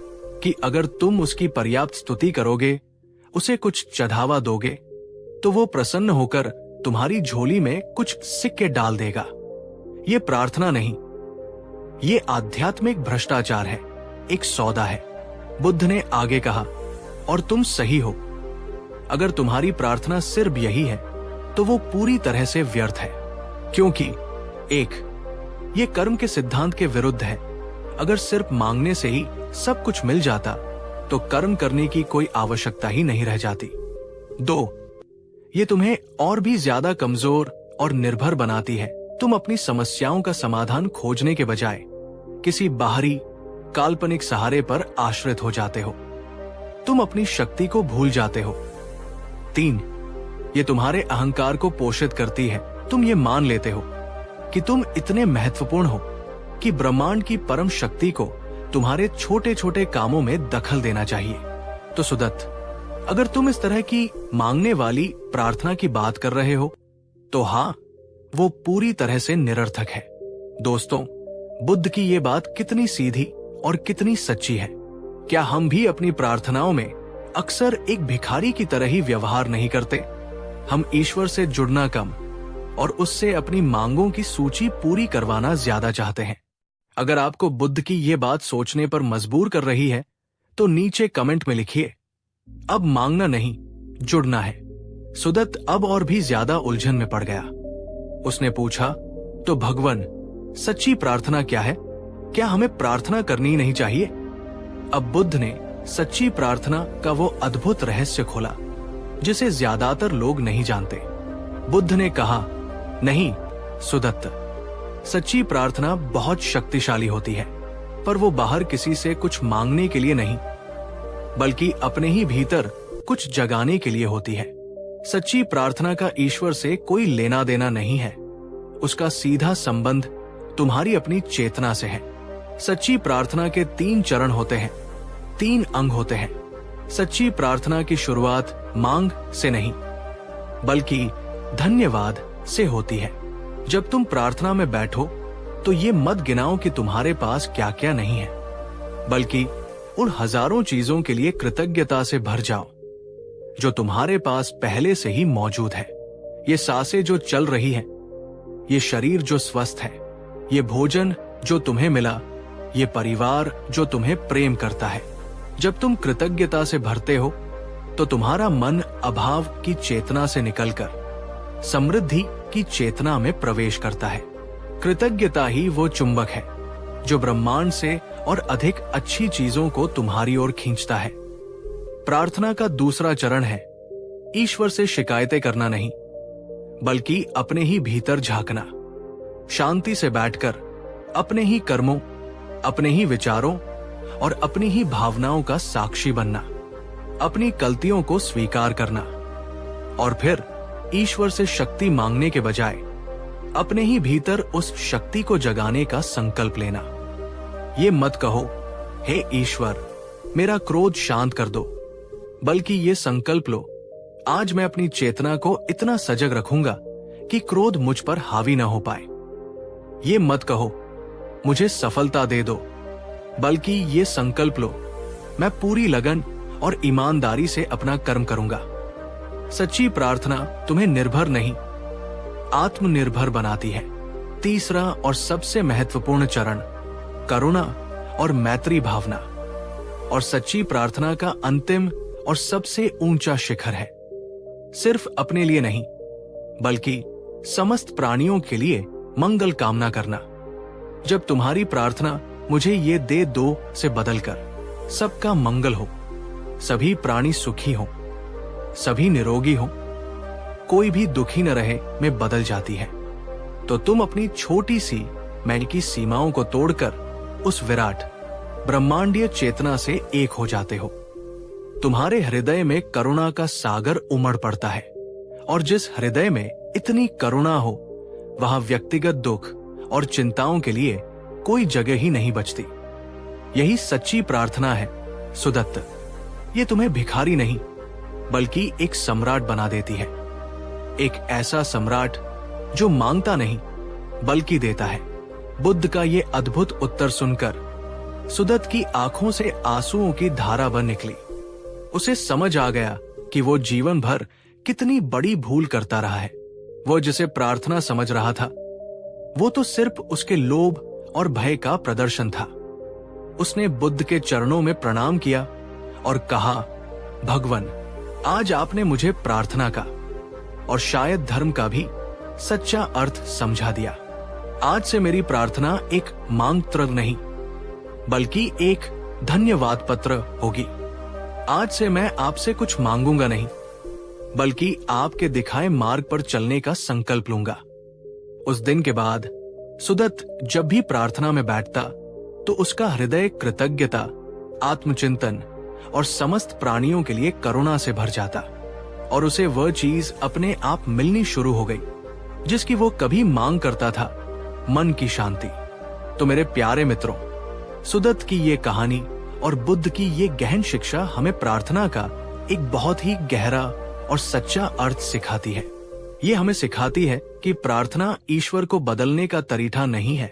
कि अगर तुम उसकी पर्याप्त स्तुति करोगे, उसे कुछ चढ़ावा दोगे, तो वो प्रसन्न होकर तुम्हारी झोली में कुछ सिक्के डाल देगा। ये प्रार्थना नहीं, ये आध्यात्मिक भ्रष्टाचार है, एक सौदा है। बुद्ध ने आगे कहा, और तुम सही हो। अगर तुम्हारी प्रार्थना सिर्फ यही है तो वो पूरी तरह से व्यर्थ है, क्योंकि एक, ये कर्म के सिद्धांत के विरुद्ध है। अगर सिर्फ मांगने से ही सब कुछ मिल जाता तो कर्म करने की कोई आवश्यकता ही नहीं रह जाती। दो, ये तुम्हें और भी ज्यादा कमजोर और निर्भर बनाती है। तुम अपनी समस्याओं का समाधान खोजने के बजाय किसी बाहरी काल्पनिक सहारे पर आश्रित हो जाते हो। तुम अपनी शक्ति को भूल जाते हो। तीन, ये तुम्हारे अहंकार को पोषित करती है। तुम ये मान लेते हो कि तुम इतने महत्वपूर्ण हो कि ब्रह्मांड की परम शक्ति को तुम्हारे छोटे छोटे कामों में दखल देना चाहिए। तो सुदत्त, अगर तुम इस तरह की मांगने वाली प्रार्थना की बात कर रहे हो तो हाँ, वो पूरी तरह से निरर्थक है। दोस्तों, बुद्ध की ये बात कितनी सीधी और कितनी सच्ची है। क्या हम भी अपनी प्रार्थनाओं में अक्सर एक भिखारी की तरह ही व्यवहार नहीं करते? हम ईश्वर से जुड़ना कम और उससे अपनी मांगों की सूची पूरी करवाना ज्यादा चाहते हैं। अगर आपको बुद्ध की ये बात सोचने पर मजबूर कर रही है तो नीचे कमेंट में लिखिए, अब मांगना नहीं, जुड़ना है। सुदत्त अब और भी ज्यादा उलझन में पड़ गया। उसने पूछा, तो भगवान, सच्ची प्रार्थना क्या है? क्या हमें प्रार्थना करनी नहीं चाहिए? अब बुद्ध ने सच्ची प्रार्थना का वो अद्भुत रहस्य खोला जिसे ज्यादातर लोग नहीं जानते। बुद्ध ने कहा, नहीं सुदत्त, सच्ची प्रार्थना बहुत शक्तिशाली होती है, पर वो बाहर किसी से कुछ मांगने के लिए नहीं, बल्कि अपने ही भीतर कुछ जगाने के लिए होती है। सच्ची प्रार्थना का ईश्वर से कोई लेना देना नहीं है। उसका सीधा संबंध तुम्हारी अपनी चेतना से है। सच्ची प्रार्थना के 3 चरण होते हैं, 3 अंग होते हैं। सच्ची प्रार्थना की शुरुआत मांग से नहीं, बल्कि धन्यवाद से होती है। जब तुम प्रार्थना में बैठो तो ये मत गिनाओ कि तुम्हारे पास क्या क्या नहीं है, बल्कि उन हजारों चीजों के लिए कृतज्ञता से भर जाओ जो तुम्हारे पास पहले से ही मौजूद है। ये सांसें जो चल रही हैं, ये शरीर जो स्वस्थ है, ये भोजन जो तुम्हें मिला, ये परिवार जो तुम्हें प्रेम करता है। जब तुम कृतज्ञता से भरते हो तो तुम्हारा मन अभाव की चेतना से निकलकर समृद्धि की चेतना में प्रवेश करता है। कृतज्ञता ही वो चुंबक है जो ब्रह्मांड से और अधिक अच्छी चीजों को तुम्हारी ओर खींचता है। प्रार्थना का दूसरा चरण है ईश्वर से शिकायतें करना नहीं, बल्कि अपने ही भीतर झांकना। शांति से बैठकर अपने ही कर्मों, अपने ही विचारों और अपनी ही भावनाओं का साक्षी बनना, अपनी गलतियों को स्वीकार करना और फिर ईश्वर से शक्ति मांगने के बजाय अपने ही भीतर उस शक्ति को जगाने का संकल्प लेना। ये मत कहो, हे ईश्वर मेरा क्रोध शांत कर दो, बल्कि ये संकल्प लो, आज मैं अपनी चेतना को इतना सजग रखूंगा कि क्रोध मुझ पर हावी न हो पाए। ये मत कहो, मुझे सफलता दे दो, बल्कि ये संकल्प लो, मैं पूरी लगन और ईमानदारी से अपना कर्म करूंगा। सच्ची प्रार्थना तुम्हें निर्भर नहीं, आत्मनिर्भर बनाती है। तीसरा और सबसे महत्वपूर्ण चरण करुणा और मैत्री भावना। और सच्ची प्रार्थना का अंतिम और सबसे ऊंचा शिखर है सिर्फ अपने लिए नहीं, बल्कि समस्त प्राणियों के लिए मंगल कामना करना। जब तुम्हारी प्रार्थना मुझे ये दे दो से बदलकर सबका मंगल हो, सभी प्राणी सुखी हो, सभी निरोगी हो, कोई भी दुखी न रहे में बदल जाती है, तो तुम अपनी छोटी सी मैं की सीमाओं को तोड़कर उस विराट ब्रह्मांडीय चेतना से एक हो जाते हो। तुम्हारे हृदय में करुणा का सागर उमड़ पड़ता है, और जिस हृदय में इतनी करुणा हो वहां व्यक्तिगत दुख और चिंताओं के लिए कोई जगह ही नहीं बचती। यही सच्ची प्रार्थना है सुदत्त। ये तुम्हें भिखारी नहीं, बल्कि एक सम्राट बना देती है। एक ऐसा सम्राट जो मांगता नहीं बल्कि देता है। बुद्ध का ये अद्भुत उत्तर सुनकर सुदत्त की आंखों से आंसुओं की धारा बन निकली। उसे समझ आ गया कि वो जीवन भर कितनी बड़ी भूल करता रहा है। वो जिसे प्रार्थना समझ रहा था, वो तो सिर्फ उसके लोभ और भय का प्रदर्शन था। उसने बुद्ध के चरणों में प्रणाम किया और कहा, भगवान, आज आपने मुझे प्रार्थना का और शायद धर्म का भी सच्चा अर्थ समझा दिया। आज से मेरी प्रार्थना एक मांग पत्र नहीं, बल्कि एक धन्यवाद पत्र होगी। आज से मैं आपसे कुछ मांगूंगा नहीं, बल्कि आपके दिखाए मार्ग पर चलने का संकल्प लूंगा। उस दिन के बाद सुदत्त जब भी प्रार्थना में बैठता तो उसका हृदय कृतज्ञता, आत्मचिंतन और समस्त प्राणियों के लिए करुणा से भर जाता, और उसे वह चीज अपने आप मिलनी शुरू हो गई जिसकी वो कभी मांग करता था, मन की शांति। तो मेरे प्यारे मित्रों, सुदत्त की ये कहानी और बुद्ध की ये गहन शिक्षा हमें प्रार्थना का एक बहुत ही गहरा और सच्चा अर्थ सिखाती है। ये हमें सिखाती है कि प्रार्थना ईश्वर को बदलने का तरीका नहीं है,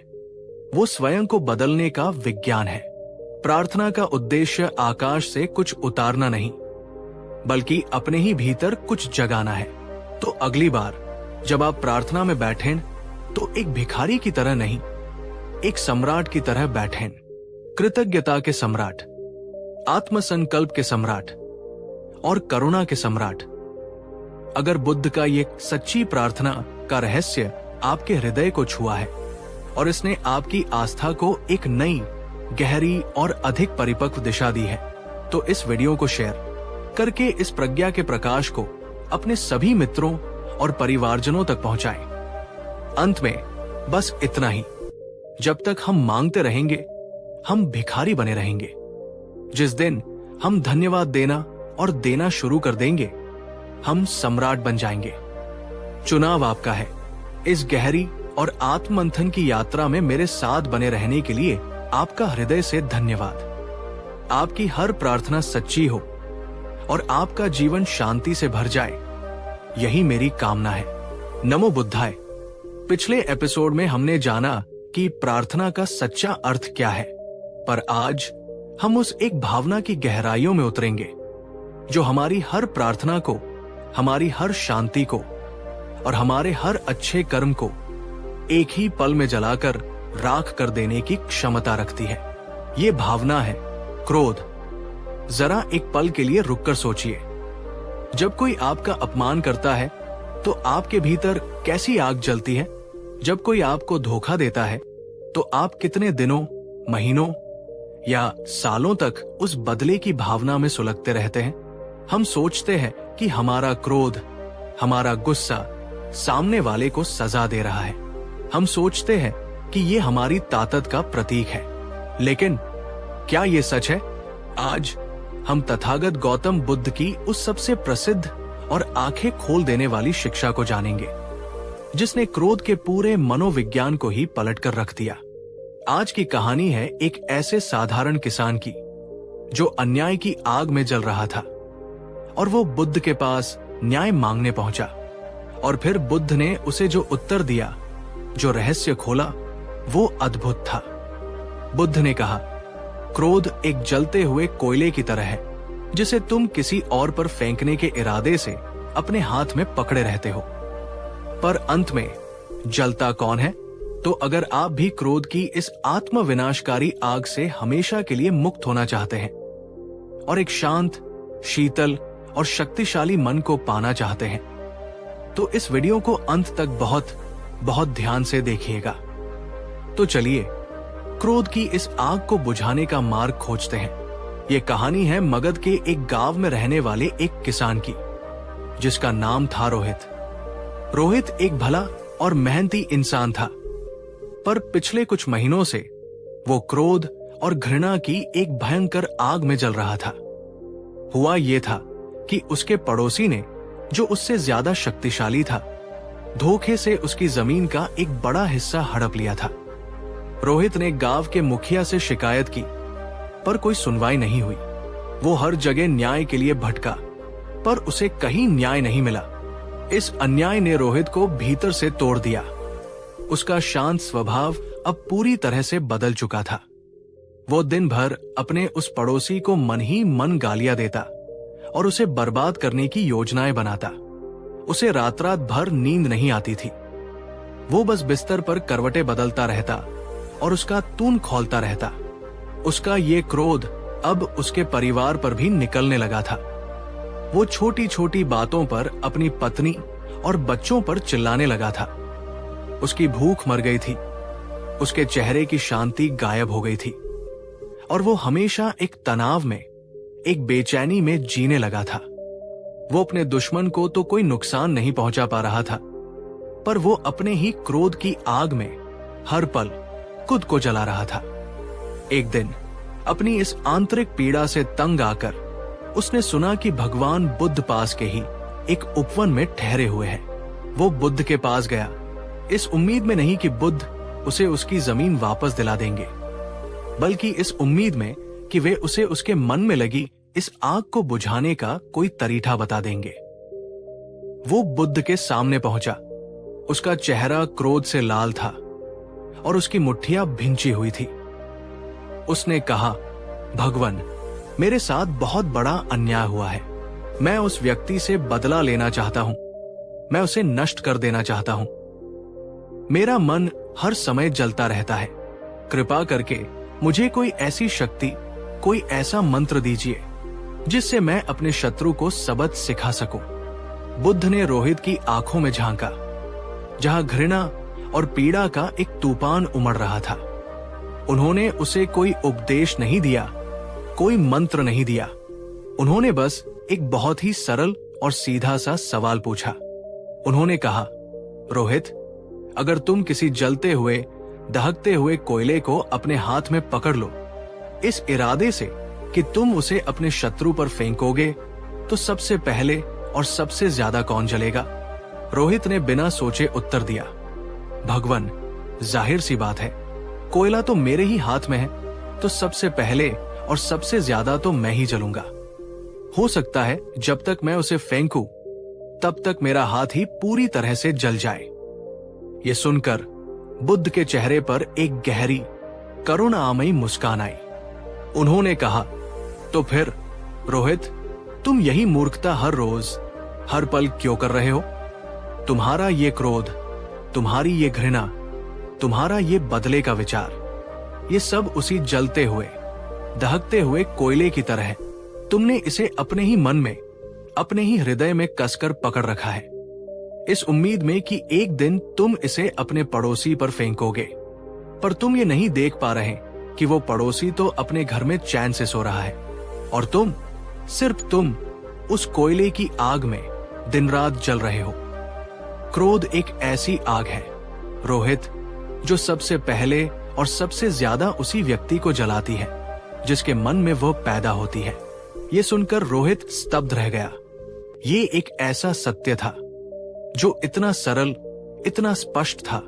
वो स्वयं को बदलने का विज्ञान है। प्रार्थना का उद्देश्य आकाश से कुछ उतारना नहीं, बल्कि अपने ही भीतर कुछ जगाना है। तो अगली बार जब आप प्रार्थना में बैठें तो एक भिखारी की तरह नहीं, एक सम्राट की तरह बैठें। कृतज्ञता के सम्राट, आत्मसंकल्प के सम्राट और करुणा के सम्राट। अगर बुद्ध का ये सच्ची प्रार्थना का रहस्य आपके हृदय को छुआ है और इसने आपकी आस्था को एक नई, गहरी और अधिक परिपक्व दिशा दी है, तो इस वीडियो को शेयर करके इस प्रज्ञा के प्रकाश को अपने सभी मित्रों और परिवारजनों तक पहुंचाएं। अंत में बस इतना ही, जब तक हम मांगते रहेंगे हम भिखारी बने रहेंगे। जिस दिन हम धन्यवाद देना और देना शुरू कर देंगे, हम सम्राट बन जाएंगे। चुनाव आपका है। इस गहरी और आत्ममंथन की यात्रा में मेरे साथ बने रहने के लिए आपका हृदय से धन्यवाद। आपकी हर प्रार्थना सच्ची हो और आपका जीवन शांति से भर जाए, यही मेरी कामना है। नमो बुद्धाय। पिछले एपिसोड में हमने जाना कि प्रार्थना का सच्चा अर्थ क्या है, पर आज हम उस एक भावना की गहराइयों में उतरेंगे जो हमारी हर प्रार्थना को, हमारी हर शांति को और हमारे हर अच्छे कर्म को एक ही पल में जलाकर राख कर देने की क्षमता रखती है। ये भावना है क्रोध। जरा एक पल के लिए रुककर सोचिए, जब कोई आपका अपमान करता है तो आपके भीतर कैसी आग जलती है? जब कोई आपको धोखा देता है तो आप कितने दिनों, महीनों या सालों तक उस बदले की भावना में सुलगते रहते हैं। हम सोचते हैं कि हमारा क्रोध, हमारा गुस्सा सामने वाले को सजा दे रहा है। हम सोचते हैं कि ये हमारी ताकत का प्रतीक है। लेकिन क्या ये सच है? आज हम तथागत गौतम बुद्ध की उस सबसे प्रसिद्ध और आंखें खोल देने वाली शिक्षा को जानेंगे, जिसने क्रोध के पूरे मनोविज्ञान को ही पलट कर रख दिया। आज की कहानी है एक ऐसे साधारण किसान की जो अन्याय की आग में जल रहा था और वो बुद्ध के पास न्याय मांगने पहुंचा। और फिर बुद्ध ने उसे जो उत्तर दिया, जो रहस्य खोला, वो अद्भुत था। बुद्ध ने कहा, क्रोध एक जलते हुए कोयले की तरह है जिसे तुम किसी और पर फेंकने के इरादे से अपने हाथ में पकड़े रहते हो, पर अंत में जलता कौन है? तो अगर आप भी क्रोध की इस आत्म विनाशकारी आग से हमेशा के लिए मुक्त होना चाहते हैं और एक शांत, शीतल और शक्तिशाली मन को पाना चाहते हैं, तो इस वीडियो को अंत तक बहुत बहुत ध्यान से देखिएगा। तो चलिए क्रोध की इस आग को बुझाने का मार्ग खोजते हैं। ये कहानी है मगध के एक गांव में रहने वाले एक किसान की, जिसका नाम था रोहित। रोहित एक भला और मेहनती इंसान था, पर पिछले कुछ महीनों से वो क्रोध और घृणा की एक भयंकर आग में जल रहा था। हुआ ये था कि उसके पड़ोसी ने, जो उससे ज्यादा शक्तिशाली था, धोखे से उसकी जमीन का एक बड़ा हिस्सा हड़प लिया था। रोहित ने गांव के मुखिया से शिकायत की, पर कोई सुनवाई नहीं हुई। वो हर जगह न्याय के लिए भटका, पर उसे कहीं न्याय नहीं मिला। इस अन्याय ने रोहित को भीतर से तोड़ दिया। उसका शांत स्वभाव अब पूरी तरह से बदल चुका था। वो दिन भर अपने उस पड़ोसी को मन ही मन गालियां देता और उसे बर्बाद करने की योजनाएं बनाता। उसे रात रात भर नींद नहीं आती थी। वो बस बिस्तर पर करवटें बदलता रहता और उसका तून खौलता रहता। उसका ये क्रोध अब उसके परिवार पर भी निकलने लगा था। वो छोटी छोटी बातों पर अपनी पत्नी और बच्चों पर चिल्लाने लगा था। उसकी भूख मर गई थी, उसके चेहरे की शांति गायब हो गई थी और वो हमेशा एक तनाव में, एक बेचैनी में जीने लगा था। वो अपने दुश्मन को तो कोई नुकसान नहीं पहुंचा पा रहा था, पर वो अपने ही क्रोध की आग में हर पल खुद को जला रहा था। एक दिन अपनी इस आंतरिक पीड़ा से तंग आकर उसने सुना कि भगवान बुद्ध पास के ही एक उपवन में ठहरे हुए हैं। वो बुद्ध के पास गया, इस उम्मीद में नहीं कि बुद्ध उसे उसकी जमीन वापस दिला देंगे, बल्कि इस उम्मीद में कि वे उसे उसके मन में लगी इस आग को बुझाने का कोई तरीका बता देंगे। वो बुद्ध के सामने पहुंचा। उसका चेहरा क्रोध से लाल था और उसकी मुट्ठियां भिंची हुई थी। उसने कहा, भगवान, मेरे साथ बहुत बड़ा अन्याय हुआ है। मैं उस व्यक्ति से बदला लेना चाहता हूं। मैं उसे नष्ट कर देना चाहता हूं। मेरा मन हर समय जलता रहता है। कृपा करके मुझे कोई ऐसी शक्ति, कोई ऐसा मंत्र दीजिए जिससे मैं अपने शत्रु को सबक सिखा सकूं। बुद्ध ने रोहित की आंखों में झांका, जहां घृणा और पीड़ा का एक तूफान उमड़ रहा था। उन्होंने उसे कोई उपदेश नहीं दिया, कोई मंत्र नहीं दिया। उन्होंने बस एक बहुत ही सरल और सीधा सा सवाल पूछा। उन्होंने कहा, रोहित, अगर तुम किसी जलते हुए, दहकते हुए कोयले को अपने हाथ में पकड़ लो, इस इरादे से कि तुम उसे अपने शत्रु पर फेंकोगे, तो सबसे पहले और सबसे ज्यादा कौन जलेगा? रोहित ने बिना सोचे उत्तर दिया, भगवान, जाहिर सी बात है, कोयला तो मेरे ही हाथ में है, तो सबसे पहले और सबसे ज्यादा तो मैं ही जलूंगा। हो सकता है जब तक मैं उसे फेंकूं, तब तक मेरा हाथ ही पूरी तरह से जल जाए। ये सुनकर बुद्ध के चेहरे पर एक गहरी, करुणामयी मुस्कान आई। उन्होंने कहा, तो फिर रोहित, तुम यही मूर्खता हर रोज, हर पल क्यों कर रहे हो? तुम्हारा ये क्रोध, तुम्हारी ये घृणा, तुम्हारा ये बदले का विचार, ये सब उसी जलते हुए, दहकते हुए कोयले की तरह है। तुमने इसे अपने ही मन में, अपने ही हृदय में कसकर पकड़ रखा है। इस उम्मीद में कि एक दिन तुम इसे अपने पड़ोसी पर फेंकोगे। पर तुम ये नहीं देख पा रहे कि वो पड़ोसी तो अपने घर में चैन से सो रहा है और तुम, सिर्फ तुम, उस कोयले की आग में दिन रात जल रहे हो। क्रोध एक ऐसी आग है रोहित, जो सबसे पहले और सबसे ज्यादा उसी व्यक्ति को जलाती है जिसके मन में वह पैदा होती है। ये सुनकर रोहित स्तब्ध रह गया। ये एक ऐसा सत्य था जो इतना सरल, इतना स्पष्ट था,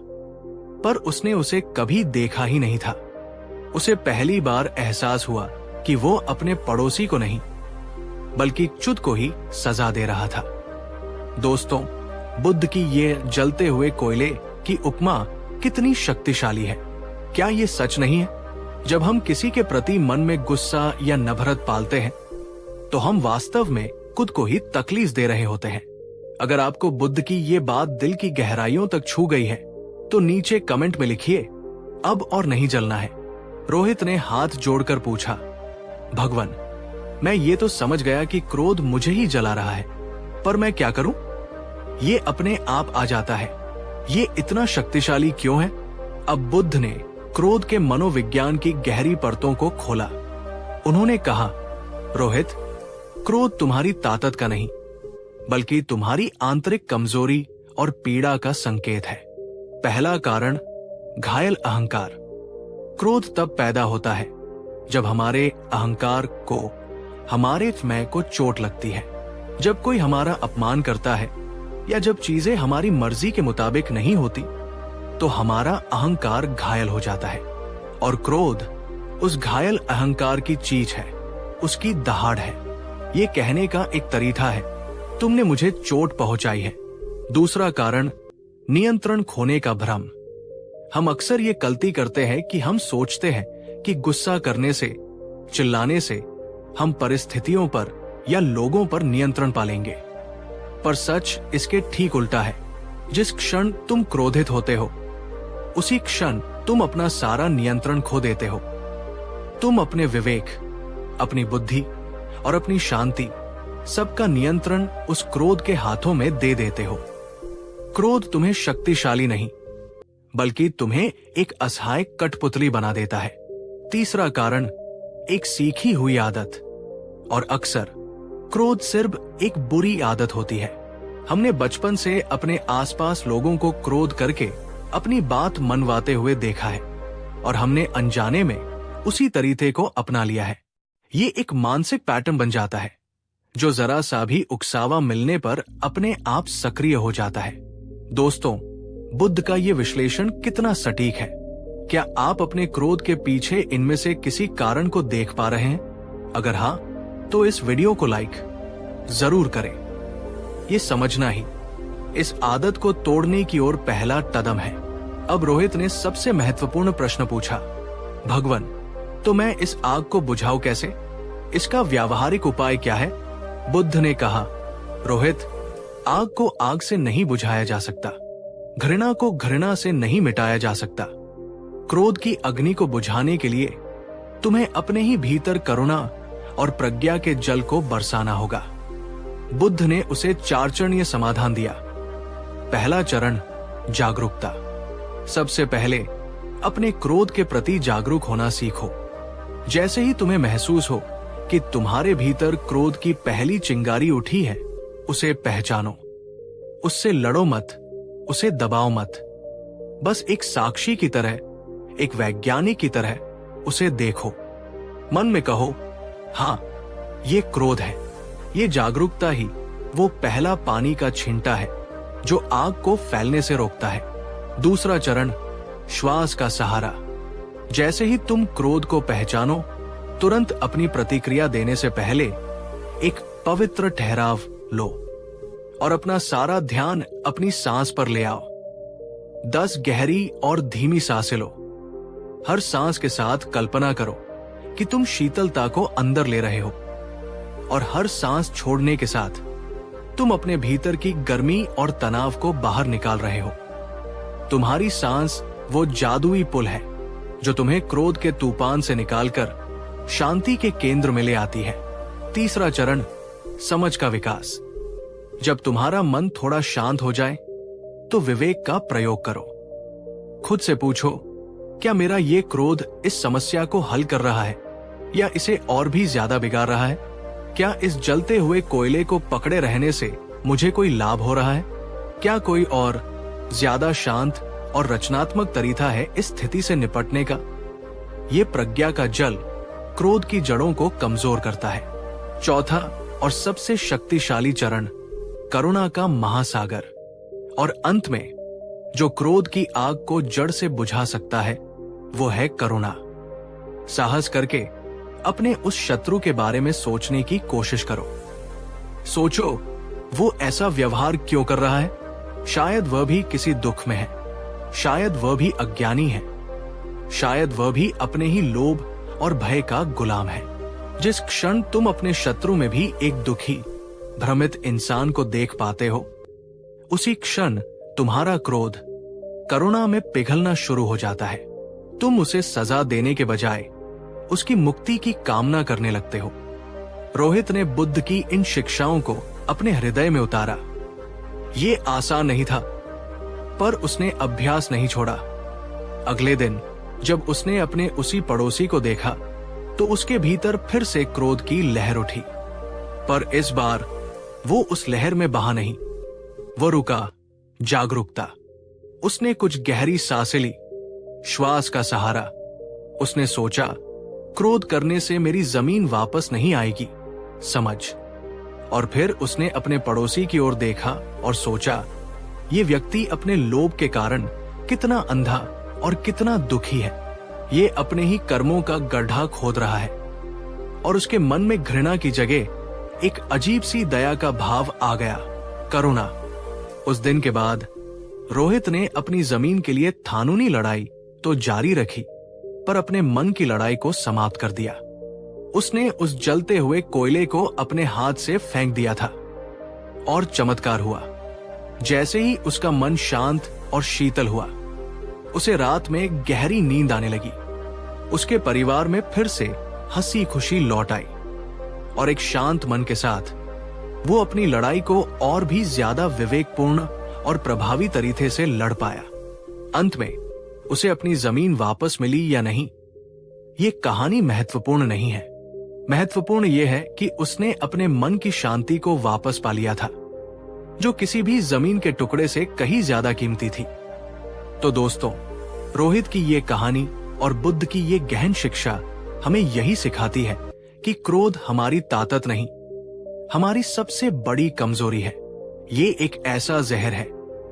पर उसने उसे कभी देखा ही नहीं था। उसे पहली बार एहसास हुआ कि वो अपने पड़ोसी को नहीं बल्कि खुद को ही सजा दे रहा था। दोस्तों, बुद्ध की ये जलते हुए कोयले की उपमा कितनी शक्तिशाली है। क्या ये सच नहीं है? जब हम किसी के प्रति मन में गुस्सा या नफरत पालते हैं तो हम वास्तव में खुद को ही तकलीफ दे रहे होते हैं। अगर आपको बुद्ध की ये बात दिल की गहराइयों तक छू गई है तो नीचे कमेंट में लिखिए, अब और नहीं जलना है। रोहित ने हाथ जोड़कर पूछा, भगवान, मैं ये तो समझ गया कि क्रोध मुझे ही जला रहा है, पर मैं क्या करूं? ये अपने आप आ जाता है। ये इतना शक्तिशाली क्यों है? अब बुद्ध ने क्रोध के मनोविज्ञान की गहरी परतों को खोला। उन्होंने कहा, रोहित, क्रोध तुम्हारी ताकत का नहीं बल्कि तुम्हारी आंतरिक कमजोरी और पीड़ा का संकेत है। पहला कारण, घायल अहंकार। क्रोध तब पैदा होता है जब हमारे अहंकार को, हमारे मैं को चोट लगती है। जब कोई हमारा अपमान करता है या जब चीजें हमारी मर्जी के मुताबिक नहीं होती तो हमारा अहंकार घायल हो जाता है। और क्रोध उस घायल अहंकार की चीज है, उसकी दहाड़ है। ये कहने का एक तरीका है, तुमने मुझे चोट पहुंचाई है। दूसरा कारण, नियंत्रण खोने का भ्रम। हम अक्सर ये गलती करते हैं कि हम सोचते हैं कि गुस्सा करने से, चिल्लाने से हम परिस्थितियों पर या लोगों पर नियंत्रण पालेंगे। पर सच इसके ठीक उल्टा है। जिस क्षण तुम क्रोधित होते हो उसी क्षण तुम अपना सारा नियंत्रण खो देते हो। तुम अपने विवेक, अपनी बुद्धि और अपनी शांति, सबका नियंत्रण उस क्रोध के हाथों में दे देते हो। क्रोध तुम्हें शक्तिशाली नहीं बल्कि तुम्हें एक असहाय कठपुतली बना देता है। तीसरा कारण, एक सीखी हुई आदत। और अक्सर क्रोध सिर्फ एक बुरी आदत होती है। हमने बचपन से अपने आसपास लोगों को क्रोध करके अपनी बात मनवाते हुए देखा है और हमने अनजाने में उसी तरीके को अपना लिया है। ये एक मानसिक पैटर्न बन जाता है जो जरा सा भी उकसावा मिलने पर अपने आप सक्रिय हो जाता है। दोस्तों, बुद्ध का ये विश्लेषण कितना सटीक है। क्या आप अपने क्रोध के पीछे इनमें से किसी कारण को देख पा रहे हैं? अगर हाँ, तो इस वीडियो को लाइक जरूर करें। ये समझना ही इस आदत को तोड़ने की ओर पहला कदम है। अब रोहित ने सबसे महत्वपूर्ण प्रश्न पूछा, भगवान, तो मैं इस आग को बुझाऊं कैसे? इसका व्यावहारिक उपाय क्या है? बुद्ध ने कहा, रोहित, आग को आग से नहीं बुझाया जा सकता, घृणा को घृणा से नहीं मिटाया जा सकता। क्रोध की अग्नि को बुझाने के लिए तुम्हें अपने ही भीतर करुणा और प्रज्ञा के जल को बरसाना होगा। बुद्ध ने उसे 4 चरणीय समाधान दिया। पहला चरण, जागरूकता। सबसे पहले अपने क्रोध के प्रति जागरूक होना सीखो। जैसे ही तुम्हें महसूस हो कि तुम्हारे भीतर क्रोध की पहली चिंगारी उठी है, उसे पहचानो। उससे लड़ो मत, उसे दबाओ मत। बस एक साक्षी की तरह, एक वैज्ञानिक की तरह उसे देखो। मन में कहो, हाँ, ये क्रोध है। ये जागरूकता ही वो पहला पानी का छींटा है जो आग को फैलने से रोकता है। दूसरा चरण, श्वास का सहारा। जैसे ही तुम क्रोध को पहचानो, तुरंत अपनी प्रतिक्रिया देने से पहले एक पवित्र ठहराव लो और अपना सारा ध्यान अपनी सांस पर ले आओ। 10 गहरी और धीमी सांसें लो। हर सांस के साथ कल्पना करो कि तुम शीतलता को अंदर ले रहे हो और हर सांस छोड़ने के साथ तुम अपने भीतर की गर्मी और तनाव को बाहर निकाल रहे हो। तुम्हारी सांस वो जादुई पुल है जो तुम्हें क्रोध के तूफान से निकालकर शांति के केंद्र में ले आती है। तीसरा चरण, समझ का विकास। जब तुम्हारा मन थोड़ा शांत हो जाए तो विवेक का प्रयोग करो। खुद से पूछो, क्या मेरा ये क्रोध इस समस्या को हल कर रहा है या इसे और भी ज्यादा बिगाड़ रहा है? क्या इस जलते हुए कोयले को पकड़े रहने से मुझे कोई लाभ हो रहा है? क्या कोई और ज्यादा शांत और रचनात्मक तरीका है इस स्थिति से निपटने का? ये प्रज्ञा का जल क्रोध की जड़ों को कमजोर करता है। चौथा और सबसे शक्तिशाली चरण, करुणा का महासागर। और अंत में जो क्रोध की आग को जड़ से बुझा सकता है वो है करुणा। साहस करके अपने उस शत्रु के बारे में सोचने की कोशिश करो। सोचो, वो ऐसा व्यवहार क्यों कर रहा है? शायद वह भी किसी दुख में है, शायद वह भी अज्ञानी है, शायद वह भी अपने ही लोभ और भय का गुलाम है। जिस क्षण तुम अपने शत्रु में भी एक दुखी, भ्रमित इंसान को देख पाते हो, उसी क्षण तुम्हारा क्रोध करुणा में पिघलना शुरू हो जाता है। तुम उसे सजा देने के बजाय उसकी मुक्ति की कामना करने लगते हो। रोहित ने बुद्ध की इन शिक्षाओं को अपने हृदय में उतारा। ये आसान नहीं था, पर उसने अभ्यास नहीं छोड़ा। अगले दिन जब उसने अपने उसी पड़ोसी को देखा तो उसके भीतर फिर से क्रोध की लहर उठी, पर इस बार वो उस लहर में बहा नहीं। वो रुका, जागरूकता। उसने कुछ गहरी सांसें ली, श्वास का सहारा। उसने सोचा, क्रोध करने से मेरी जमीन वापस नहीं आएगी, समझ। और फिर उसने अपने पड़ोसी की ओर देखा और सोचा, ये व्यक्ति अपने लोभ के कारण कितना अंधा और कितना दुखी है। ये अपने ही कर्मों का गड्ढा खोद रहा है। और उसके मन में घृणा की जगह एक अजीब सी दया का भाव आ गया, करुणा। उस दिन के बाद रोहित ने अपनी जमीन के लिए थानूनी लड़ाई तो जारी रखी, पर अपने मन की लड़ाई को समाप्त कर दिया। उसने उस जलते हुए कोयले को अपने हाथ से फेंक दिया था। और चमत्कार हुआ। जैसे ही उसका मन शांत और शीतल हुआ, उसे रात में गहरी नींद आने लगी। उसके परिवार में फिर से हंसी खुशी लौट आई और एक शांत मन के साथ वो अपनी लड़ाई को और भी ज्यादा विवेकपूर्ण और प्रभावी तरीके से लड़ पाया। अंत में उसे अपनी जमीन वापस मिली या नहीं, ये कहानी महत्वपूर्ण नहीं है। महत्वपूर्ण यह है कि उसने अपने मन की शांति को वापस पा लिया था, जो किसी भी जमीन के टुकड़े से कहीं ज्यादा कीमती थी। तो दोस्तों, रोहित की ये कहानी और बुद्ध की ये गहन शिक्षा हमें यही सिखाती है कि क्रोध हमारी ताकत नहीं, हमारी सबसे बड़ी कमजोरी है। ये एक ऐसा जहर है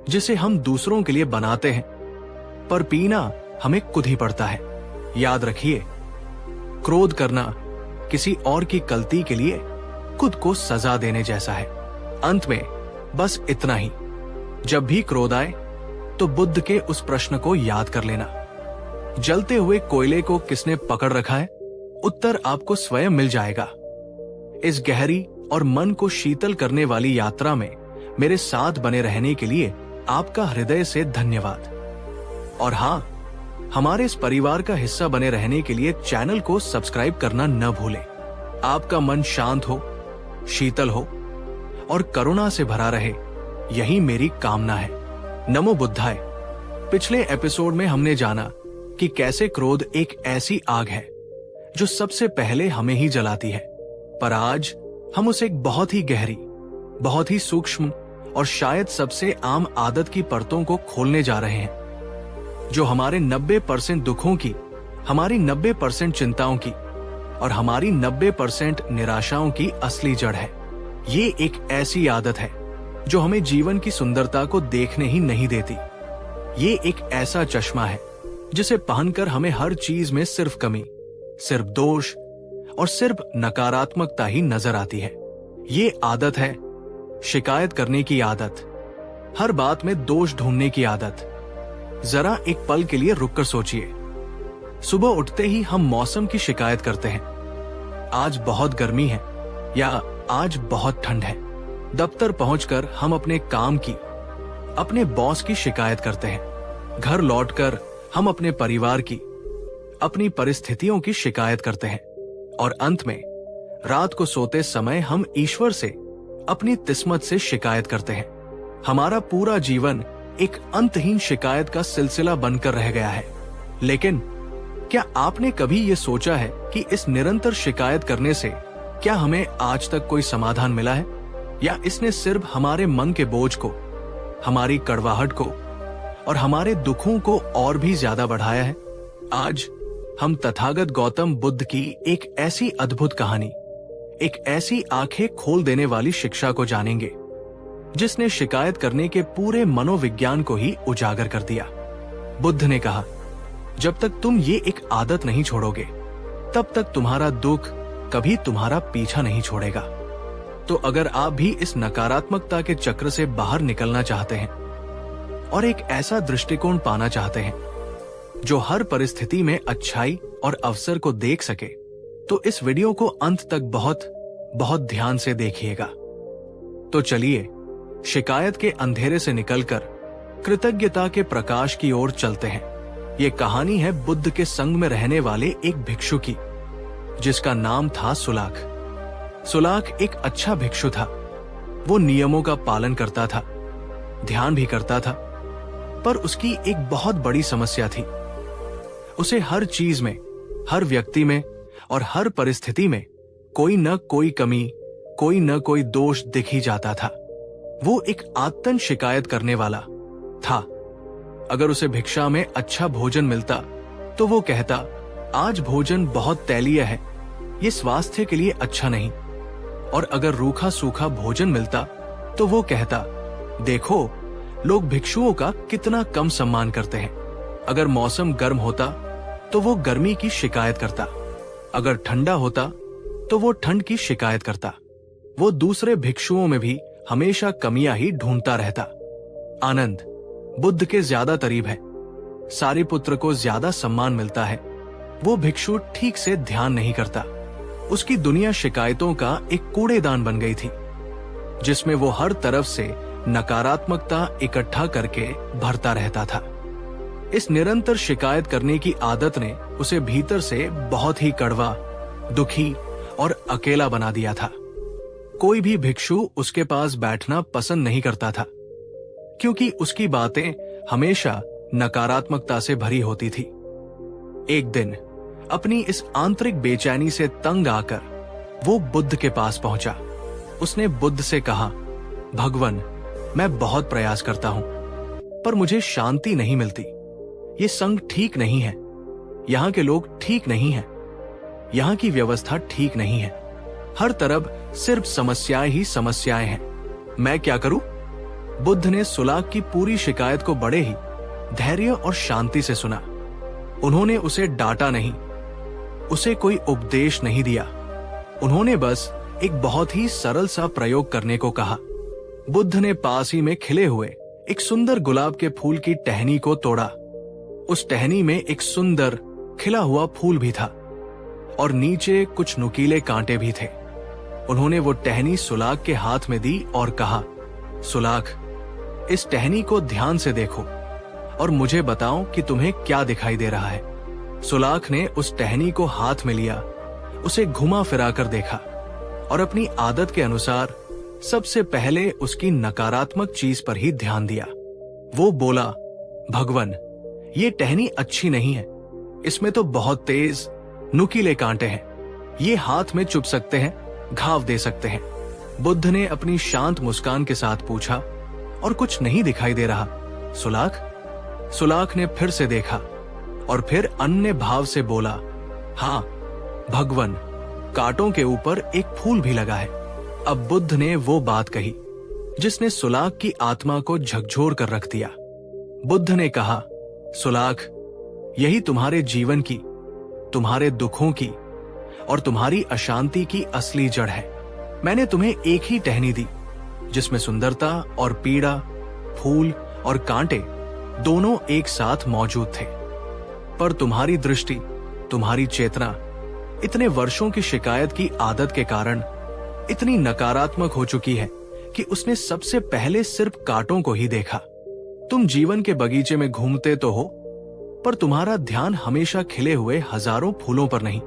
जिसे हम दूसरों के लिए बनाते हैं, पर पीना हमें खुद ही पड़ता है। याद रखिए, क्रोध करना किसी और की गलती के लिए खुद को सजा देने जैसा है। अंत में बस इतना ही, जब भी क्रोध आए तो बुद्ध के उस प्रश्न को याद कर लेना, जलते हुए कोयले को किसने पकड़ रखा है? उत्तर आपको स्वयं मिल जाएगा। इस गहरी और मन को शीतल करने वाली यात्रा में मेरे साथ बने रहने के लिए आपका हृदय से धन्यवाद। और हाँ, हमारे इस परिवार का हिस्सा बने रहने के लिए चैनल को सब्सक्राइब करना न भूलें। आपका मन शांत हो, शीतल हो और करुणा से भरा रहे, यही मेरी कामना है। नमो बुद्धाय। पिछले एपिसोड में हमने जाना कि कैसे क्रोध एक ऐसी आग है जो सबसे पहले हमें ही जलाती है, पर आज हम उसे एक बहुत ही गहरी, बहुत ही सूक्ष्म और शायद सबसे आम आदत की परतों को खोलने जा रहे हैं, जो हमारे 90% दुखों की, हमारी 90% चिंताओं की और हमारी 90% निराशाओं की असली जड़ है। ये एक ऐसी आदत है जो हमें जीवन की सुंदरता को देखने ही नहीं देती। ये एक ऐसा चश्मा है जिसे पहनकर हमें हर चीज में सिर्फ कमी, सिर्फ दोष और सिर्फ नकारात्मकता ही नजर आती है। ये आदत है शिकायत करने की आदत, हर बात में दोष ढूंढने की आदत। जरा एक पल के लिए रुककर सोचिए। सुबह उठते ही हम मौसम की शिकायत करते हैं, आज बहुत गर्मी है या आज बहुत ठंड है। दफ्तर पहुंचकर हम अपने काम की, अपने बॉस की शिकायत करते हैं। घर लौटकर हम अपने परिवार की, अपनी परिस्थितियों की शिकायत करते हैं। और अंत में रात को सोते समय हम ईश्वर से, अपनी किस्मत से शिकायत करते हैं। हमारा पूरा जीवन एक अंतहीन शिकायत का सिलसिला बनकर रह गया है। लेकिन क्या आपने कभी ये सोचा है कि इस निरंतर शिकायत करने से क्या हमें आज तक कोई समाधान मिला है, या इसने सिर्फ हमारे मन के बोझ को, हमारी कड़वाहट को और हमारे दुखों को और भी ज्यादा बढ़ाया है? आज हम तथागत गौतम बुद्ध की एक ऐसी अद्भुत कहानी, एक ऐसी आंखें खोल देने वाली शिक्षा को जानेंगे जिसने शिकायत करने के पूरे मनोविज्ञान को ही उजागर कर दिया। बुद्ध ने कहा, जब तक तुम ये एक आदत नहीं छोड़ोगे तब तक तुम्हारा दुख कभी तुम्हारा पीछा नहीं छोड़ेगा। तो अगर आप भी इस नकारात्मकता के चक्र से बाहर निकलना चाहते हैं और एक ऐसा दृष्टिकोण पाना चाहते हैं जो हर परिस्थिति में अच्छाई और अवसर को देख सके, तो इस वीडियो को अंत तक बहुत बहुत ध्यान से देखिएगा। तो चलिए शिकायत के अंधेरे से निकलकर कृतज्ञता के प्रकाश की ओर चलते हैं। ये कहानी है बुद्ध के संग में रहने वाले एक भिक्षु की, जिसका नाम था सुलाख। सुलाख एक अच्छा भिक्षु था। वो नियमों का पालन करता था, ध्यान भी करता था, पर उसकी एक बहुत बड़ी समस्या थी। उसे हर चीज में, हर व्यक्ति में और हर परिस्थिति में कोई न कोई कमी, कोई न कोई दोष दिख ही जाता था। वो एक आत्तन शिकायत करने वाला था। अगर उसे भिक्षा में अच्छा भोजन मिलता तो वो कहता, आज भोजन बहुत तैलीय है, ये स्वास्थ्य के लिए अच्छा नहीं। और अगर रूखा सूखा भोजन मिलता तो वो कहता, देखो लोग भिक्षुओं का कितना कम सम्मान करते हैं। अगर मौसम गर्म होता तो वो गर्मी की शिकायत करता, अगर ठंडा होता तो वो ठंड की शिकायत करता। वो दूसरे भिक्षुओं में भी हमेशा कमियां ही ढूंढता रहता। आनंद बुद्ध के ज्यादा करीब है, सारिपुत्र को ज्यादा सम्मान मिलता है। वो भिक्षु ठीक से ध्यान नहीं करता। उसकी दुनिया शिकायतों का एक कूड़ेदान बन गई थी, जिसमें वो हर तरफ से नकारात्मकता इकट्ठा करके भरता रहता था। इस निरंतर शिकायत करने की आदत ने उसे भीतर से बहुत ही कड़वा, दुखी और अकेला बना दिया था। कोई भी भिक्षु उसके पास बैठना पसंद नहीं करता था, क्योंकि उसकी बातें हमेशा नकारात्मकता से भरी होती थी। एक दिन अपनी इस आंतरिक बेचैनी से तंग आकर वो बुद्ध के पास पहुंचा। उसने बुद्ध से कहा, भगवन, मैं बहुत प्रयास करता हूं, पर मुझे शांति नहीं मिलती। ये संग ठीक नहीं है, यहाँ के लोग ठीक नहीं हैं, यहाँ की व्यवस्था ठीक नहीं है, हर तरफ सिर्फ समस्याएं ही समस्याएं हैं। मैं क्या करूं? बुद्ध ने सुलाख की पूरी शिकायत को बड़े ही धैर्य और शांति से सुना। उन्होंने उसे डांटा नहीं, उसे कोई उपदेश नहीं दिया। उन्होंने बस एक बहुत ही सरल सा प्रयोग करने को कहा। बुद्ध ने पास ही में खिले हुए एक सुंदर गुलाब के फूल की टहनी को तोड़ा। उस टहनी में एक सुंदर खिला हुआ फूल भी था और नीचे कुछ नुकीले कांटे भी थे। उन्होंने वो टहनी सुलाख के हाथ में दी और कहा, सुलाख, इस टहनी को ध्यान से देखो और मुझे बताओ कि तुम्हें क्या दिखाई दे रहा है। सुलाख ने उस टहनी को हाथ में लिया, उसे घुमा फिरा कर देखा और अपनी आदत के अनुसार सबसे पहले उसकी नकारात्मक चीज पर ही ध्यान दिया। वो बोला, भगवन, ये टहनी अच्छी नहीं है, इसमें तो बहुत तेज नुकीले कांटे हैं, ये हाथ में चुभ सकते हैं, घाव दे सकते हैं। बुद्ध ने अपनी शांत मुस्कान के साथ पूछा, और कुछ नहीं दिखाई दे रहा सुलाख? सुलाख ने फिर से देखा और फिर अन्य भाव से बोला, हाँ भगवन, कांटों के ऊपर एक फूल भी लगा है। अब बुद्ध ने वो बात कही जिसने सुलाख की आत्मा को झकझोर कर रख दिया। बुद्ध ने कहा, सुलाख, यही तुम्हारे जीवन की, तुम्हारे दुखों की और तुम्हारी अशांति की असली जड़ है। मैंने तुम्हें एक ही टहनी दी जिसमें सुंदरता और पीड़ा, फूल और कांटे दोनों एक साथ मौजूद थे, पर तुम्हारी दृष्टि, तुम्हारी चेतना इतने वर्षों की शिकायत की आदत के कारण इतनी नकारात्मक हो चुकी है कि उसने सबसे पहले सिर्फ कांटों को ही देखा। तुम जीवन के बगीचे में घूमते तो हो, पर तुम्हारा ध्यान हमेशा खिले हुए हजारों फूलों पर नहीं,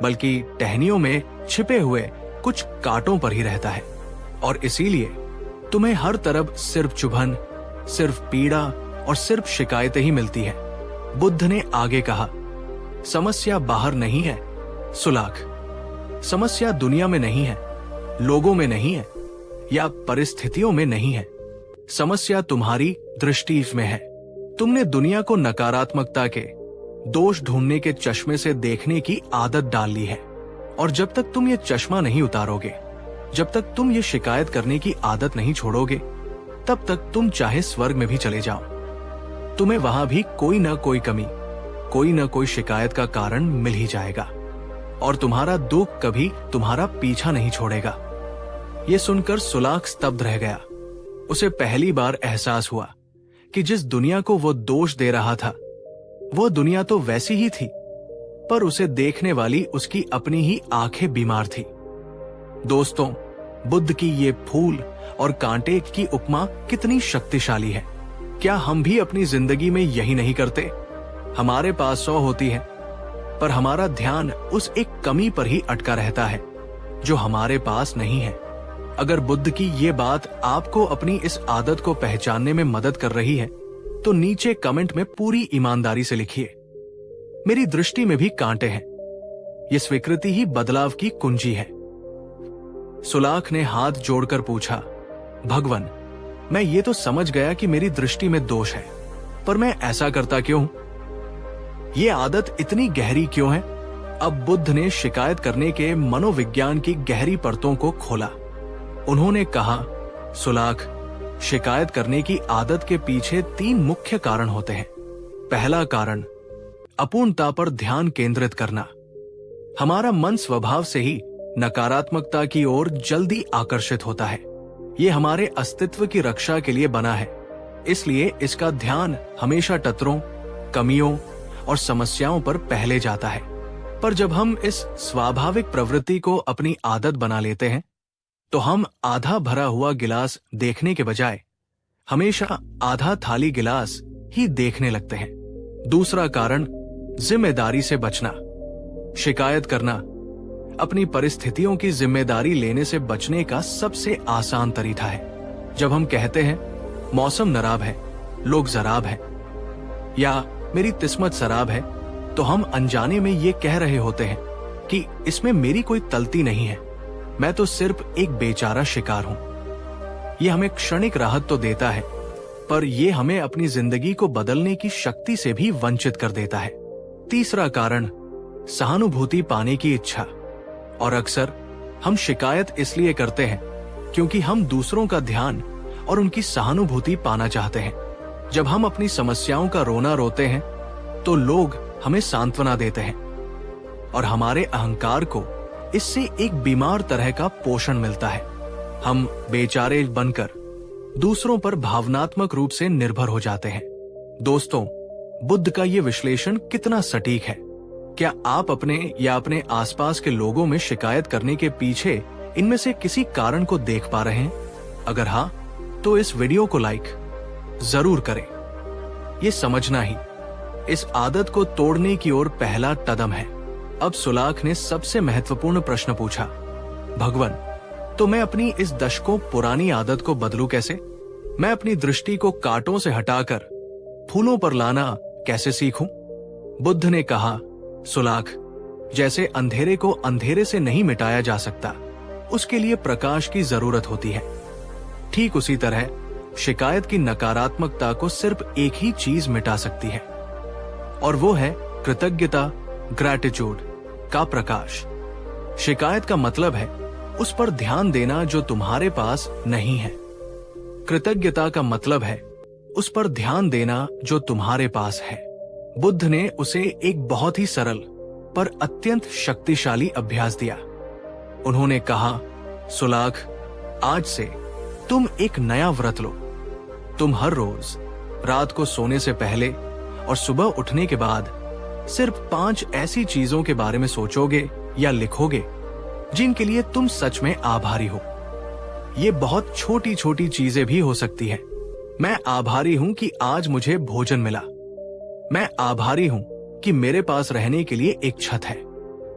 बल्कि टहनियों में छिपे हुए कुछ कांटों पर ही रहता है। और इसीलिए तुम्हें हर तरफ सिर्फ चुभन, सिर्फ पीड़ा और सिर्फ शिकायतें ही मिलती है। बुद्ध ने आगे कहा, समस्या बाहर नहीं है सुलाख, समस्या दुनिया में नहीं है, लोगों में नहीं है या परिस्थितियों में नहीं है। समस्या तुम्हारी दृष्टि में है। तुमने दुनिया को नकारात्मकता के, दोष ढूंढने के चश्मे से देखने की आदत डाल ली है। और जब तक तुम ये चश्मा नहीं उतारोगे, जब तक तुम ये शिकायत करने की आदत नहीं छोड़ोगे, तब तक तुम चाहे स्वर्ग में भी चले जाओ, तुम्हें वहां भी कोई न कोई कमी, कोई न कोई शिकायत का कारण मिल ही जाएगा और तुम्हारा दुख कभी तुम्हारा पीछा नहीं छोड़ेगा। ये सुनकर सुलाख स्तब्ध रह गया। उसे पहली बार एहसास हुआ कि जिस दुनिया को वो दोष दे रहा था, वो दुनिया तो वैसी ही थी, पर उसे देखने वाली उसकी अपनी ही आंखें बीमार थी। दोस्तों, बुद्ध की ये फूल और कांटे की उपमा कितनी शक्तिशाली है। क्या हम भी अपनी जिंदगी में यही नहीं करते? हमारे पास 100 होती है, पर हमारा ध्यान उस एक कमी पर ही अटका रहता है जो हमारे पास नहीं है। अगर बुद्ध की ये बात आपको अपनी इस आदत को पहचानने में मदद कर रही है, तो नीचे कमेंट में पूरी ईमानदारी से लिखिए, मेरी दृष्टि में भी कांटे हैं। ये स्वीकृति ही बदलाव की कुंजी है। सुलाख ने हाथ जोड़कर पूछा, भगवान, मैं ये तो समझ गया कि मेरी दृष्टि में दोष है, पर मैं ऐसा करता क्यों? ये आदत इतनी गहरी क्यों है? अब बुद्ध ने शिकायत करने के मनोविज्ञान की गहरी परतों को खोला। उन्होंने कहा, सुलाख, शिकायत करने की आदत के पीछे 3 मुख्य कारण होते हैं। पहला कारण, अपूर्णता पर ध्यान केंद्रित करना। हमारा मन स्वभाव से ही नकारात्मकता की ओर जल्दी आकर्षित होता है। ये हमारे अस्तित्व की रक्षा के लिए बना है, इसलिए इसका ध्यान हमेशा टतरों, कमियों और समस्याओं पर पहले जाता है। पर जब हम इस स्वाभाविक प्रवृत्ति को अपनी आदत बना लेते हैं, तो हम आधा भरा हुआ गिलास देखने के बजाय हमेशा आधा खाली गिलास ही देखने लगते हैं। दूसरा कारण, जिम्मेदारी से बचना। शिकायत करना अपनी परिस्थितियों की जिम्मेदारी लेने से बचने का सबसे आसान तरीका है। जब हम कहते हैं मौसम नराब है, लोग जराब है या मेरी किस्मत शराब है, तो हम अनजाने में ये कह रहे होते हैं कि इसमें मेरी कोई गलती नहीं है, मैं तो सिर्फ एक बेचारा शिकार हूं। ये हमें क्षणिक राहत तो देता है, पर यह हमें अपनी जिंदगी को बदलने की शक्ति से भी वंचित कर देता है। तीसरा कारण, सहानुभूति पाने की इच्छा। और अक्सर हम शिकायत इसलिए करते हैं क्योंकि हम दूसरों का ध्यान और उनकी सहानुभूति पाना चाहते हैं। जब हम अपनी समस्याओं का रोना रोते हैं, तो लोग हमें सांत्वना देते हैं और हमारे अहंकार को इससे एक बीमार तरह का पोषण मिलता है। हम बेचारे बनकर दूसरों पर भावनात्मक रूप से निर्भर हो जाते हैं। दोस्तों, बुद्ध का ये विश्लेषण कितना सटीक है? क्या आप अपने या अपने आसपास के लोगों में शिकायत करने के पीछे इनमें से किसी कारण को देख पा रहे हैं? अगर हाँ, तो इस वीडियो को लाइक जरूर करें। ये समझना ही इस आदत को तोड़ने की ओर पहला कदम है। अब सुलाख ने सबसे महत्वपूर्ण प्रश्न पूछा, भगवान, तो मैं अपनी इस दशकों पुरानी आदत को बदलूं कैसे? मैं अपनी दृष्टि को कांटों से हटाकर फूलों पर लाना कैसे सीखूं? बुद्ध ने कहा, सुलाख, जैसे अंधेरे को अंधेरे से नहीं मिटाया जा सकता, उसके लिए प्रकाश की जरूरत होती है, ठीक उसी तरह शिकायत की नकारात्मकता को सिर्फ एक ही चीज मिटा सकती है, और वो है कृतज्ञता, ग्रैटिट्यूड का प्रकाश। शिकायत का मतलब है उस पर ध्यान देना जो तुम्हारे पास नहीं है। कृतज्ञता का मतलब है उस पर ध्यान देना जो तुम्हारे पास है। बुद्ध ने उसे एक बहुत ही सरल पर अत्यंत शक्तिशाली अभ्यास दिया। उन्होंने कहा, सुलाख, आज से तुम एक नया व्रत लो। तुम हर रोज रात को सोने से पहले और सुबह उठने के बाद सिर्फ 5 ऐसी चीजों के बारे में सोचोगे या लिखोगे जिनके लिए तुम सच में आभारी हो। ये बहुत छोटी छोटी चीजें भी हो सकती है। मैं आभारी हूं कि आज मुझे भोजन मिला। मैं आभारी हूं कि मेरे पास रहने के लिए एक छत है।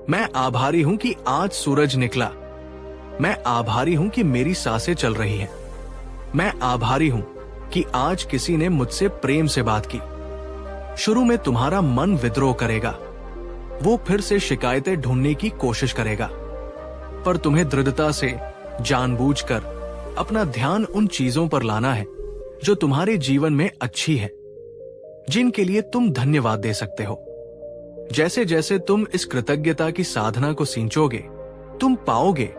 मैं आभारी हूं कि आज सूरज निकला। मैं आभारी हूं कि मेरी सांसें चल रही हैं। मैं आभारी हूं कि आज किसी ने मुझसे प्रेम से बात की। शुरू में तुम्हारा मन विद्रोह करेगा, वो फिर से शिकायतें ढूंढने की कोशिश करेगा, पर तुम्हें दृढ़ता से जानबूझकर अपना ध्यान उन चीजों पर लाना है जो तुम्हारे जीवन में अच्छी है, जिनके लिए तुम धन्यवाद दे सकते हो। जैसे जैसे तुम इस कृतज्ञता की साधना को सींचोगे, तुम पाओगे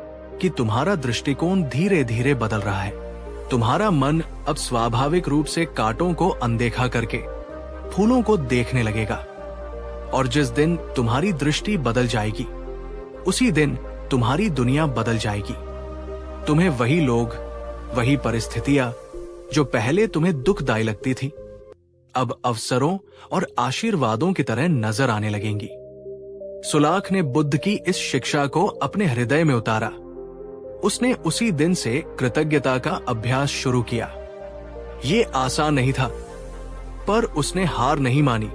कि तुम्हारा दृष्टिकोण धीरे धीरे बदल रहा है। तुम्हारा मन अब स्वाभाविक रूप से कांटों को अनदेखा करके फूलों को देखने लगेगा। और जिस दिन तुम्हारी दृष्टि बदल जाएगी, उसी दिन तुम्हारी दुनिया बदल जाएगी। तुम्हें वही लोग, वही परिस्थितियां जो पहले तुम्हें दुखदायी लगती थी, अब अवसरों और आशीर्वादों की तरह नजर आने लगेंगी। सुलाख ने बुद्ध की इस शिक्षा को अपने हृदय में उतारा। उसने उसी दिन से कृतज्ञता का अभ्यास शुरू किया। ये आसान नहीं था, पर उसने हार नहीं मानी।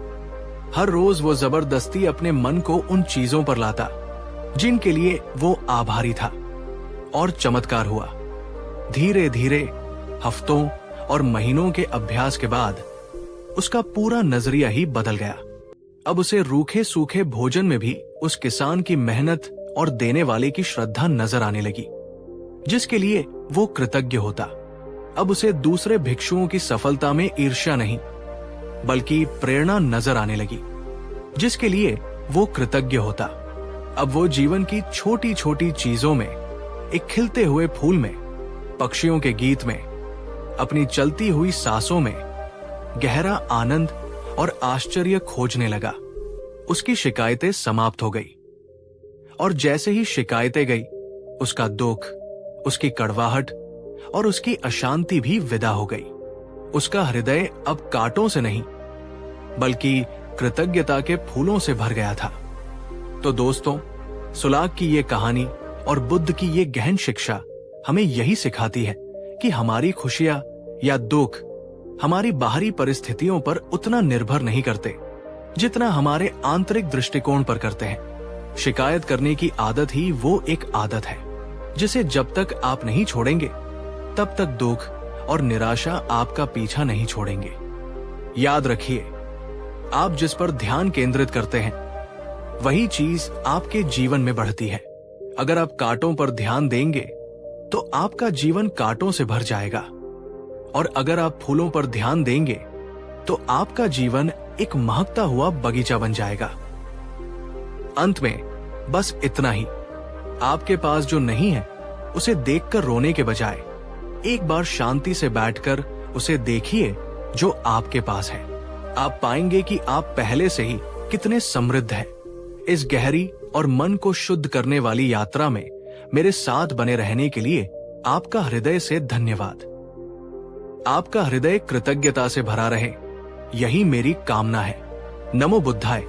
हर रोज वो जबरदस्ती अपने मन को उन चीजों पर लाता जिनके लिए वो आभारी था, और चमत्कार हुआ। धीरे धीरे हफ्तों और महीनों के अभ्यास के बाद उसका पूरा नजरिया ही बदल गया। अब उसे रूखे सूखे भोजन में भी उस किसान की मेहनत और देने वाले की श्रद्धा नजर आने लगी, जिसके लिए वो कृतज्ञ होता। अब उसे दूसरे भिक्षुओं की सफलता में ईर्ष्या नहीं, बल्कि प्रेरणा नजर आने लगी, जिसके लिए वो कृतज्ञ होता। अब वो जीवन की छोटी छोटी चीजों में, एक खिलते हुए फूल में, पक्षियों के गीत में, अपनी चलती हुई सांसों में गहरा आनंद और आश्चर्य खोजने लगा। उसकी शिकायतें समाप्त हो गई, और जैसे ही शिकायतें गई, उसका दुख, उसकी कड़वाहट और उसकी अशांति भी विदा हो गई। उसका हृदय अब कांटों से नहीं, बल्कि कृतज्ञता के फूलों से भर गया था। तो दोस्तों, सुलाख की ये कहानी और बुद्ध की ये गहन शिक्षा हमें यही सिखाती है कि हमारी खुशियां या दुख हमारी बाहरी परिस्थितियों पर उतना निर्भर नहीं करते जितना हमारे आंतरिक दृष्टिकोण पर करते हैं। शिकायत करने की आदत ही वो एक आदत है जिसे जब तक आप नहीं छोड़ेंगे, तब तक दुख और निराशा आपका पीछा नहीं छोड़ेंगे। याद रखिए, आप जिस पर ध्यान केंद्रित करते हैं, वही चीज आपके जीवन में बढ़ती है। अगर आप कांटों पर ध्यान देंगे, तो आपका जीवन कांटों से भर जाएगा, और अगर आप फूलों पर ध्यान देंगे, तो आपका जीवन एक महकता हुआ बगीचा बन जाएगा। अंत में बस इतना ही, आपके पास जो नहीं है उसे देखकर रोने के बजाय एक बार शांति से बैठकर उसे देखिए जो आपके पास है। आप पाएंगे कि आप पहले से ही कितने समृद्ध हैं। इस गहरी और मन को शुद्ध करने वाली यात्रा में मेरे साथ बने रहने के लिए आपका हृदय से धन्यवाद। आपका हृदय कृतज्ञता से भरा रहे, यही मेरी कामना है। नमो बुद्धाय।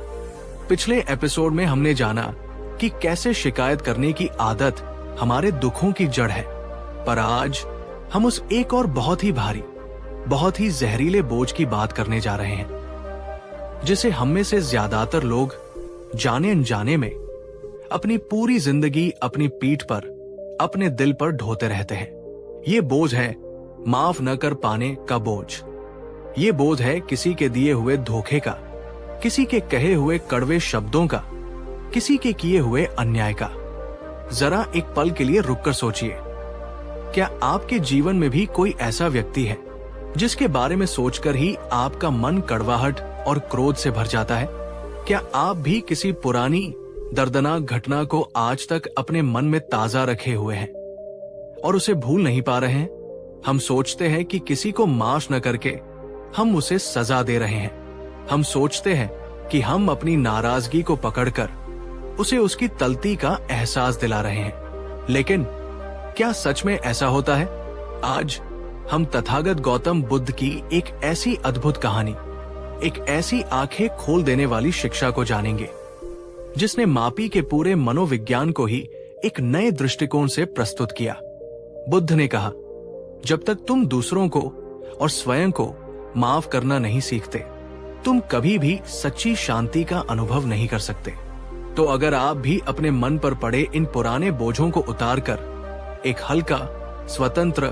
पिछले एपिसोड में हमने जाना कि कैसे शिकायत करने की आदत हमारे दुखों की जड़ है, पर आज हम उस एक और बहुत ही भारी, बहुत ही जहरीले बोझ की बात करने जा रहे हैं, जिसे हम में से ज्यादातर लोग जाने अनजाने में अपनी पूरी जिंदगी अपनी पीठ पर, अपने दिल पर ढोते रहते हैं। ये बोझ है माफ न कर पाने का बोझ। ये बोझ है किसी के दिए हुए धोखे का, किसी के कहे हुए कड़वे शब्दों का, किसी के किए हुए अन्याय का। जरा एक पल के लिए रुककर सोचिए, क्या आपके जीवन में भी कोई ऐसा व्यक्ति है जिसके बारे में सोचकर ही आपका मन कड़वाहट और क्रोध से भर जाता है? क्या आप भी किसी पुरानी दर्दनाक घटना को आज तक अपने मन में ताजा रखे हुए हैं और उसे भूल नहीं पा रहे हैं? हम सोचते हैं कि किसी को माफ न करके हम उसे सजा दे रहे हैं। हम सोचते हैं कि हम अपनी नाराजगी को पकड़कर उसे उसकी तलती का एहसास दिला रहे हैं। लेकिन क्या सच में ऐसा होता है? आज हम तथागत गौतम बुद्ध की एक ऐसी अद्भुत कहानी, एक ऐसी आंखें खोल देने वाली शिक्षा को जानेंगे जिसने मापी के पूरे मनोविज्ञान को ही एक नए दृष्टिकोण से प्रस्तुत किया। बुद्ध ने कहा, जब तक तुम दूसरों को और स्वयं को माफ करना नहीं सीखते, तुम कभी भी सच्ची शांति का अनुभव नहीं कर सकते। तो अगर आप भी अपने मन पर पड़े इन पुराने बोझों को उतारकर एक हल्का, स्वतंत्र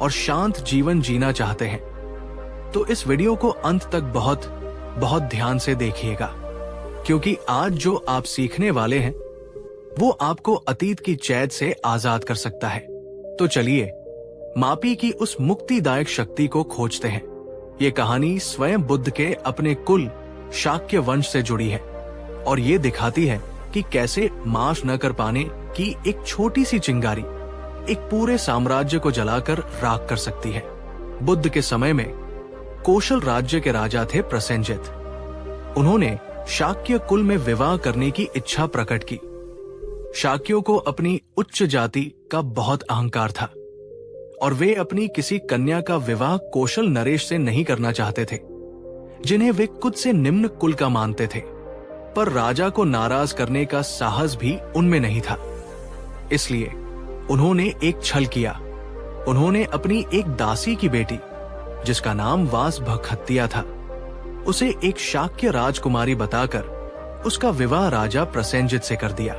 और शांत जीवन जीना चाहते हैं, तो इस वीडियो को अंत तक बहुत बहुत ध्यान से देखिएगा, क्योंकि आज जो आप सीखने वाले हैं वो आपको अतीत की कैद से आजाद कर सकता है। तो चलिए मापी की उस मुक्तिदायक शक्ति को खोजते हैं। ये कहानी स्वयं बुद्ध के अपने कुल शाक्य वंश से जुड़ी है और ये दिखाती है कि कैसे माफ न कर पाने की एक छोटी सी चिंगारी एक पूरे साम्राज्य को जलाकर राख कर सकती है। बुद्ध के समय में कौशल राज्य के राजा थे प्रसेनजित। उन्होंने शाक्य कुल में विवाह करने की इच्छा प्रकट की। शाक्यों को अपनी उच्च जाति का बहुत अहंकार था और वे अपनी किसी कन्या का विवाह कौशल नरेश से नहीं करना चाहते थे, जिन्हें वे खुद से निम्न कुल का मानते थे। पर राजा को नाराज करने का साहस भी उनमें नहीं था, इसलिए उन्होंने एक छल किया। उन्होंने अपनी एक दासी की बेटी, जिसका नाम वासभखत्तिया था, उसे एक शाक्य राजकुमारी बताकर उसका विवाह राजा प्रसेनजित से कर दिया।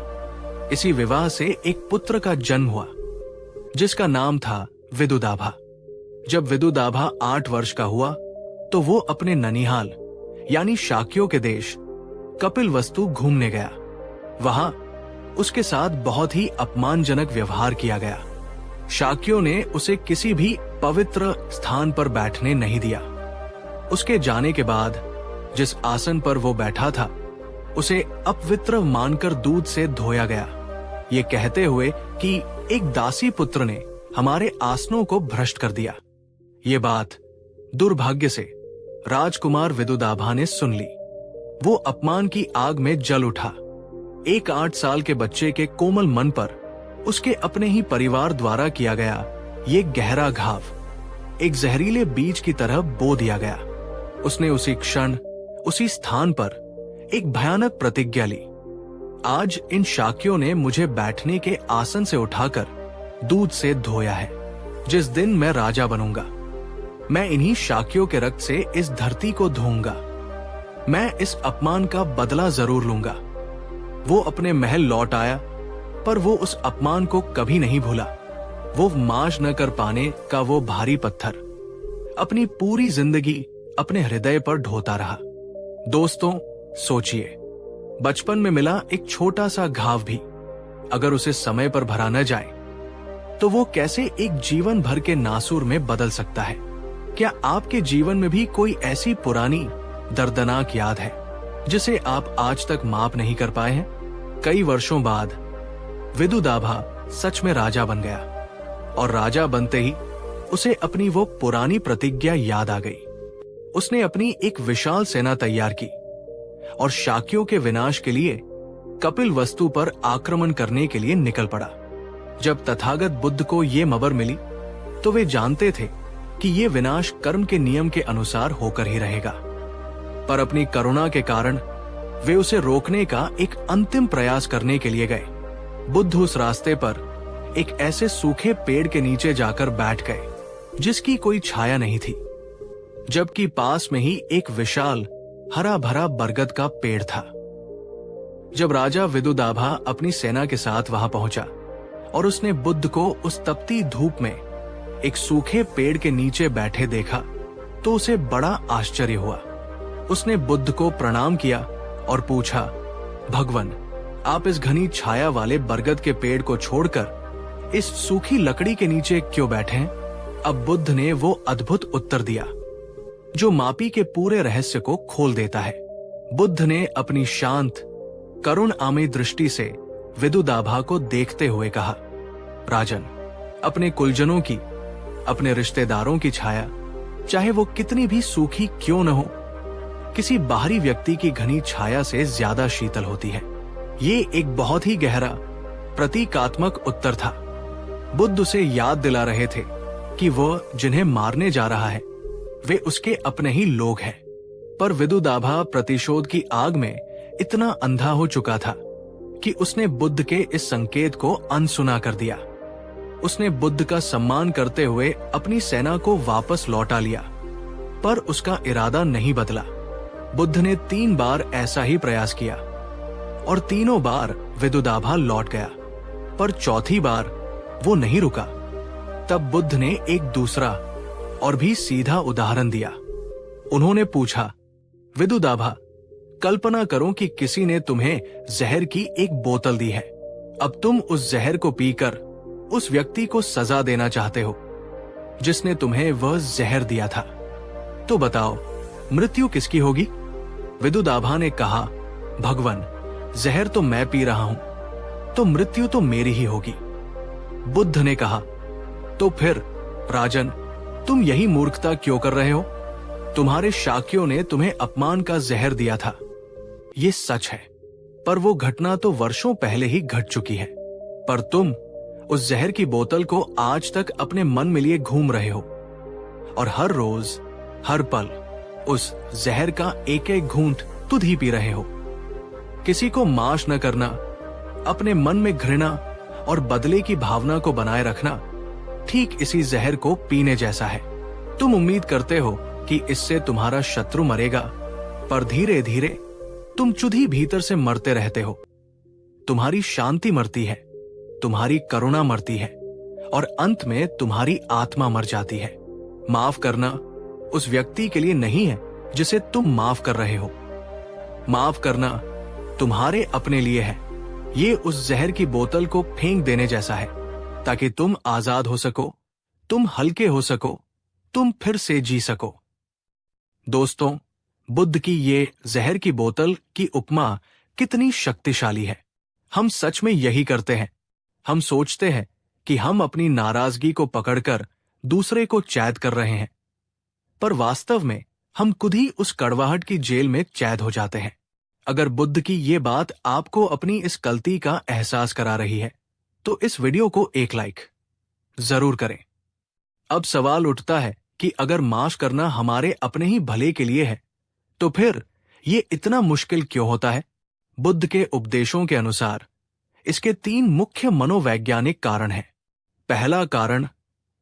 इसी विवाह से एक पुत्र का जन्म हुआ, जिसका नाम था विदुदाभा। जब विदुदाभा 8 वर्ष का हुआ तो वो अपने ननिहाल यानी शाक्यों के देश कपिलवस्तु घूमने गया। वहां उसके साथ बहुत ही अपमानजनक व्यवहार किया गया। शाक्यों ने उसे किसी भी पवित्र स्थान पर बैठने नहीं दिया। उसके जाने के बाद जिस आसन पर वो बैठा था उसे अपवित्र मानकर दूध से धोया गया, ये कहते हुए कि एक दासी पुत्र ने हमारे आसनों को भ्रष्ट कर दिया। ये बात दुर्भाग्य से राजकुमार विदुदाभा ने सुन ली। वो अपमान की आग में जल उठा। एक 8 साल के बच्चे के कोमल मन पर उसके अपने ही परिवार द्वारा किया गया ये गहरा घाव एक जहरीले बीज की तरह बो दिया गया। उसने उसी क्षण उसी स्थान पर एक भयानक प्रतिज्ञा ली। आज इन शाक्यों ने मुझे बैठने के आसन से उठाकर दूध से धोया है। जिस दिन मैं राजा बनूंगा, मैं इन्हीं शाक्यों के रक्त से इस धरती को धोऊंगा। मैं इस अपमान का बदला जरूर लूंगा। वो अपने महल लौट आया, पर वो उस अपमान को कभी नहीं भूला। वो माश न कर पाने का वो भारी पत्थर अपनी पूरी जिंदगी अपने हृदय पर ढोता रहा। दोस्तों, सोचिए, बचपन में मिला एक छोटा सा घाव भी अगर उसे समय पर भरा न जाए तो वो कैसे एक जीवन भर के नासूर में बदल सकता है। क्या आपके जीवन में भी कोई ऐसी पुरानी दर्दनाक याद है जिसे आप आज तक माफ नहीं कर पाए हैं? कई वर्षों बाद विदुदाभा सच में राजा बन गया और राजा बनते ही उसे अपनी वो पुरानी प्रतिज्ञा याद आ गई। उसने अपनी एक विशाल सेना तैयार की और शाक्यों के विनाश के लिए कपिलवस्तु पर आक्रमण करने के लिए निकल पड़ा। जब तथागत बुद्ध को ये मबर मिली तो वे जानते थे कि ये विनाश कर्म के नियम के अनुसार होकर ही रहेगा, पर अपनी करुणा के कारण वे उसे रोकने का एक अंतिम प्रयास करने के लिए गए। बुद्ध उस रास्ते पर एक ऐसे सूखे पेड़ के नीचे जाकर बैठ गए जिसकी कोई छाया नहीं थी, जबकि पास में ही एक विशाल हरा भरा बरगद का पेड़ था। जब राजा विदुदाभा अपनी सेना के साथ वहां पहुंचा और उसने बुद्ध को उस तपती धूप में एक सूखे पेड़ के नीचे बैठे देखा तो उसे बड़ा आश्चर्य हुआ। उसने बुद्ध को प्रणाम किया और पूछा, भगवन, आप इस घनी छाया वाले बरगद के पेड़ को छोड़कर इस सूखी लकड़ी के नीचे क्यों बैठे हैं? अब बुद्ध ने वो अद्भुत उत्तर दिया जो मापी के पूरे रहस्य को खोल देता है। बुद्ध ने अपनी शांत करुणामयी दृष्टि से विदुदाभा को देखते हुए कहा, राजन, अपने कुलजनों की, अपने रिश्तेदारों की छाया, चाहे वो कितनी भी सूखी क्यों न हो, किसी बाहरी व्यक्ति की घनी छाया से ज्यादा शीतल होती है। ये एक बहुत ही गहरा प्रतीकात्मक उत्तर था। बुद्ध उसे याद दिला रहे थे कि वो जिन्हें मारने जा रहा है वे उसके अपने ही लोग हैं। पर विदुदाभा प्रतिशोध की आग में इतना अंधा हो चुका था कि उसने बुद्ध के इस संकेत को अनसुना कर दिया। उसने बुद्ध का सम्मान करते हुए अपनी सेना को वापस लौटा लिया, पर उसका इरादा नहीं बदला। बुद्ध ने 3 बार ऐसा ही प्रयास किया और तीनों बार विदुदाभा लौट गया, पर चौथी बार वो नहीं रुका। तब बुद्ध ने एक दूसरा और भी सीधा उदाहरण दिया। उन्होंने पूछा, विदुदाभा, कल्पना करो कि किसी ने तुम्हें जहर की एक बोतल दी है। अब तुम उस जहर को पीकर उस व्यक्ति को सजा देना चाहते हो जिसने तुम्हें वह जहर दिया था। तो बताओ, मृत्यु किसकी होगी? विदुदाभा ने कहा, भगवान, जहर तो मैं पी रहा हूं, तो मृत्यु तो मेरी ही होगी। बुद्ध ने कहा, तो फिर राजन, तुम यही मूर्खता क्यों कर रहे हो? तुम्हारे शाक्यों ने तुम्हें अपमान का जहर दिया था। ये सच है, पर वो घटना तो वर्षों पहले ही घट चुकी है। पर तुम उस जहर की बोतल को आज तक अपने मन में लिए घूम रहे हो और हर रोज, हर पल उस जहर का एक एक घूंट तुम ही पी रहे हो। किसी को माश न करना, अपने मन में घृणा और बदले की भावना को बनाए रखना, ठीक इसी जहर को पीने जैसा है। तुम उम्मीद करते हो कि इससे तुम्हारा शत्रु मरेगा, पर धीरे धीरे तुम खुद ही भीतर से मरते रहते हो। तुम्हारी शांति मरती है, तुम्हारी करुणा मरती है और अंत में तुम्हारी आत्मा मर जाती है। माफ करना उस व्यक्ति के लिए नहीं है जिसे तुम माफ कर रहे हो। माफ करना तुम्हारे अपने लिए है। ये उस जहर की बोतल को फेंक देने जैसा है, ताकि तुम आजाद हो सको, तुम हल्के हो सको, तुम फिर से जी सको। दोस्तों, बुद्ध की ये जहर की बोतल की उपमा कितनी शक्तिशाली है। हम सच में यही करते हैं। हम सोचते हैं कि हम अपनी नाराजगी को पकड़कर दूसरे को कैद कर रहे हैं, पर वास्तव में हम खुद ही उस कड़वाहट की जेल में कैद हो जाते हैं। अगर बुद्ध की ये बात आपको अपनी इस गलती का एहसास करा रही है, तो इस वीडियो को एक लाइक जरूर करें। अब सवाल उठता है कि अगर माफ करना हमारे अपने ही भले के लिए है, तो फिर ये इतना मुश्किल क्यों होता है? बुद्ध के उपदेशों के अनुसार इसके 3 मुख्य मनोवैज्ञानिक कारण हैं। पहला कारण,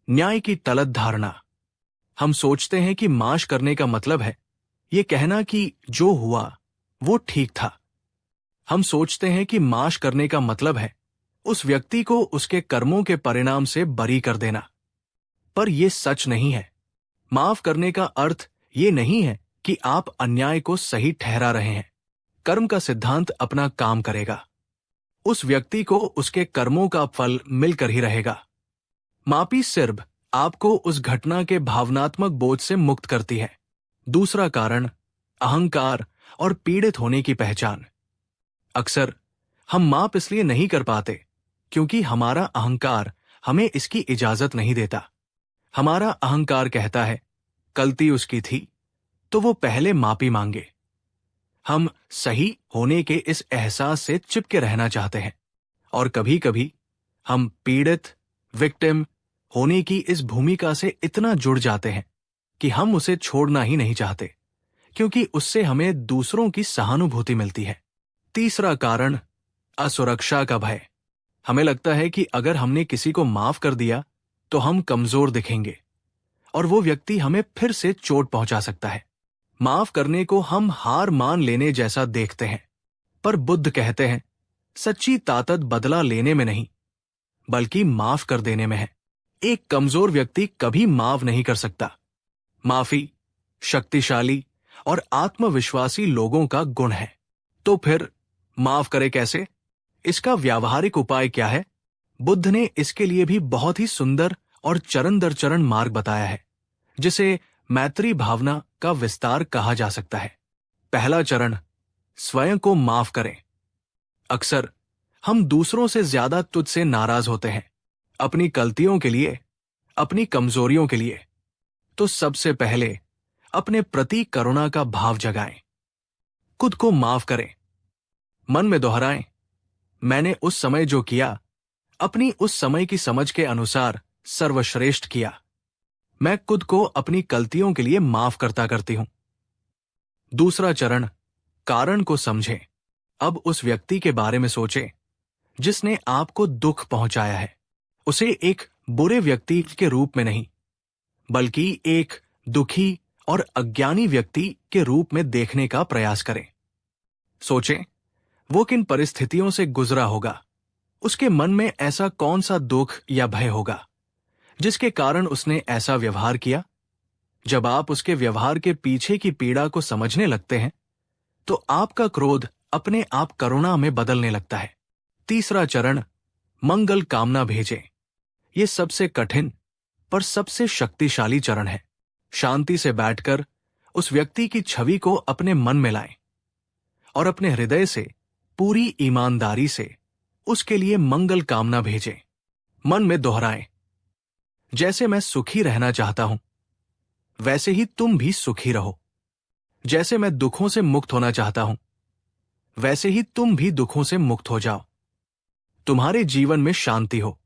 न्याय की तलत धारणा। हम सोचते हैं कि माफ करने का मतलब है ये कहना कि जो हुआ वो ठीक था। हम सोचते हैं कि माफ करने का मतलब है उस व्यक्ति को उसके कर्मों के परिणाम से बरी कर देना, पर यह सच नहीं है। माफ करने का अर्थ ये नहीं है कि आप अन्याय को सही ठहरा रहे हैं। कर्म का सिद्धांत अपना काम करेगा। उस व्यक्ति को उसके कर्मों का फल मिलकर ही रहेगा। माफी सिर्फ आपको उस घटना के भावनात्मक बोझ से मुक्त करती है। दूसरा कारण, अहंकार और पीड़ित होने की पहचान। अक्सर हम माफ इसलिए नहीं कर पाते क्योंकि हमारा अहंकार हमें इसकी इजाजत नहीं देता। हमारा अहंकार कहता है, गलती उसकी थी तो वो पहले माफी मांगे। हम सही होने के इस एहसास से चिपके रहना चाहते हैं और कभी कभी हम पीड़ित, विक्टिम होने की इस भूमिका से इतना जुड़ जाते हैं कि हम उसे छोड़ना ही नहीं चाहते, क्योंकि उससे हमें दूसरों की सहानुभूति मिलती है। तीसरा कारण, असुरक्षा का भय। हमें लगता है कि अगर हमने किसी को माफ कर दिया तो हम कमजोर दिखेंगे और वो व्यक्ति हमें फिर से चोट पहुंचा सकता है। माफ करने को हम हार मान लेने जैसा देखते हैं, पर बुद्ध कहते हैं, सच्ची ताकत बदला लेने में नहीं बल्कि माफ कर देने में है। एक कमजोर व्यक्ति कभी माफ नहीं कर सकता। माफी शक्तिशाली और आत्मविश्वासी लोगों का गुण है। तो फिर माफ करे कैसे? इसका व्यावहारिक उपाय क्या है? बुद्ध ने इसके लिए भी बहुत ही सुंदर और चरण दर चरण मार्ग बताया है, जिसे मैत्री भावना का विस्तार कहा जा सकता है। पहला चरण, स्वयं को माफ करें। अक्सर हम दूसरों से ज्यादा तुझसे नाराज होते हैं, अपनी गलतियों के लिए, अपनी कमजोरियों के लिए। तो सबसे पहले अपने प्रति करुणा का भाव जगाएं। खुद को माफ करें। मन में दोहराएं, मैंने उस समय जो किया अपनी उस समय की समझ के अनुसार सर्वश्रेष्ठ किया। मैं खुद को अपनी गलतियों के लिए माफ करती हूं। दूसरा चरण, कारण को समझें। अब उस व्यक्ति के बारे में सोचें जिसने आपको दुख पहुंचाया है। उसे एक बुरे व्यक्ति के रूप में नहीं, बल्कि एक दुखी और अज्ञानी व्यक्ति के रूप में देखने का प्रयास करें। सोचें, वो किन परिस्थितियों से गुजरा होगा। उसके मन में ऐसा कौन सा दुख या भय होगा जिसके कारण उसने ऐसा व्यवहार किया। जब आप उसके व्यवहार के पीछे की पीड़ा को समझने लगते हैं तो आपका क्रोध अपने आप करुणा में बदलने लगता है। तीसरा चरण, मंगल कामना भेजें। यह सबसे कठिन पर सबसे शक्तिशाली चरण है। शांति से बैठकर उस व्यक्ति की छवि को अपने मन में लाएं और अपने हृदय से पूरी ईमानदारी से उसके लिए मंगल कामना भेजें। मन में दोहराएं, जैसे मैं सुखी रहना चाहता हूं वैसे ही तुम भी सुखी रहो। जैसे मैं दुखों से मुक्त होना चाहता हूं वैसे ही तुम भी दुखों से मुक्त हो जाओ। तुम्हारे जीवन में शांति हो।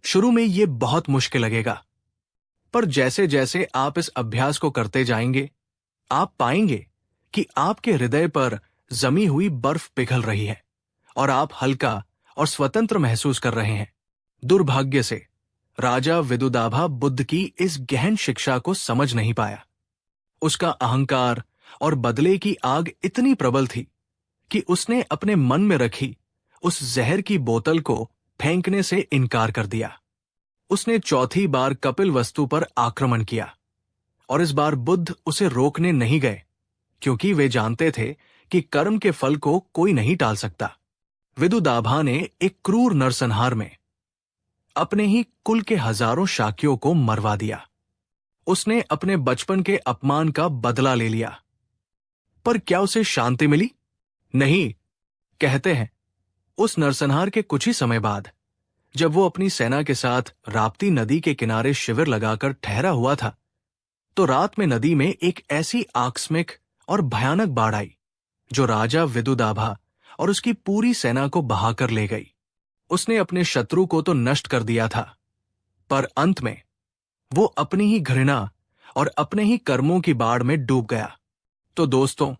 शुरू में यह बहुत मुश्किल लगेगा, पर जैसे जैसे आप इस अभ्यास को करते जाएंगे आप पाएंगे कि आपके हृदय पर जमी हुई बर्फ पिघल रही है और आप हल्का और स्वतंत्र महसूस कर रहे हैं। दुर्भाग्य से राजा विदुदाभा बुद्ध की इस गहन शिक्षा को समझ नहीं पाया। उसका अहंकार और बदले की आग इतनी प्रबल थी कि उसने अपने मन में रखी उस जहर की बोतल को फेंकने से इनकार कर दिया। उसने चौथी बार कपिल वस्तु पर आक्रमण किया और इस बार बुद्ध उसे रोकने नहीं गए, क्योंकि वे जानते थे कि कर्म के फल को कोई नहीं टाल सकता। विदुदाभा ने एक क्रूर नरसंहार में अपने ही कुल के हजारों शाक्यों को मरवा दिया। उसने अपने बचपन के अपमान का बदला ले लिया। पर क्या उसे शांति मिली? नहीं। कहते हैं उस नरसंहार के कुछ ही समय बाद जब वो अपनी सेना के साथ राप्ती नदी के किनारे शिविर लगाकर ठहरा हुआ था तो रात में नदी में एक ऐसी आकस्मिक और भयानक बाढ़ आई जो राजा विदुदाभा और उसकी पूरी सेना को बहाकर ले गई। उसने अपने शत्रु को तो नष्ट कर दिया था, पर अंत में वो अपनी ही घृणा और अपने ही कर्मों की बाढ़ में डूब गया। तो दोस्तों,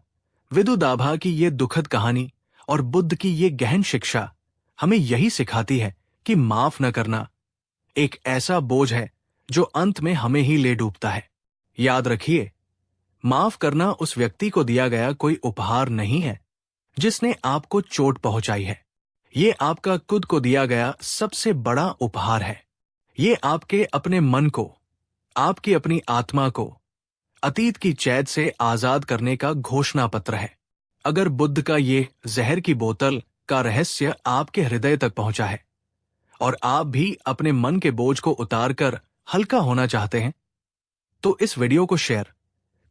विदुदाभा की ये दुखद कहानी और बुद्ध की ये गहन शिक्षा हमें यही सिखाती है कि माफ न करना एक ऐसा बोझ है जो अंत में हमें ही ले डूबता है। याद रखिए, माफ करना उस व्यक्ति को दिया गया कोई उपहार नहीं है जिसने आपको चोट पहुंचाई है। ये आपका खुद को दिया गया सबसे बड़ा उपहार है। ये आपके अपने मन को, आपकी अपनी आत्मा को अतीत की कैद से आजाद करने का घोषणा पत्र है। अगर बुद्ध का ये जहर की बोतल का रहस्य आपके हृदय तक पहुंचा है और आप भी अपने मन के बोझ को उतारकर हल्का होना चाहते हैं तो इस वीडियो को शेयर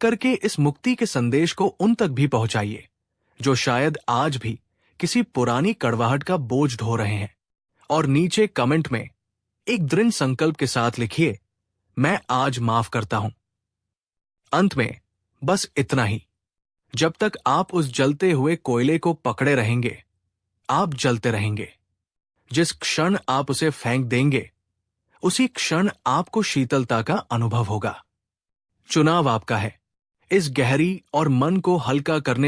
करके इस मुक्ति के संदेश को उन तक भी पहुंचाइए जो शायद आज भी किसी पुरानी कड़वाहट का बोझ ढो रहे हैं। और नीचे कमेंट में एक दृढ़ संकल्प के साथ लिखिए, मैं आज माफ करता हूं। अंत में बस इतना ही, जब तक आप उस जलते हुए कोयले को पकड़े रहेंगे आप जलते रहेंगे। जिस क्षण आप उसे फेंक देंगे उसी क्षण आपको शीतलता का अनुभव होगा। चुनाव आपका है। इस गहरी और मन को हल्का करने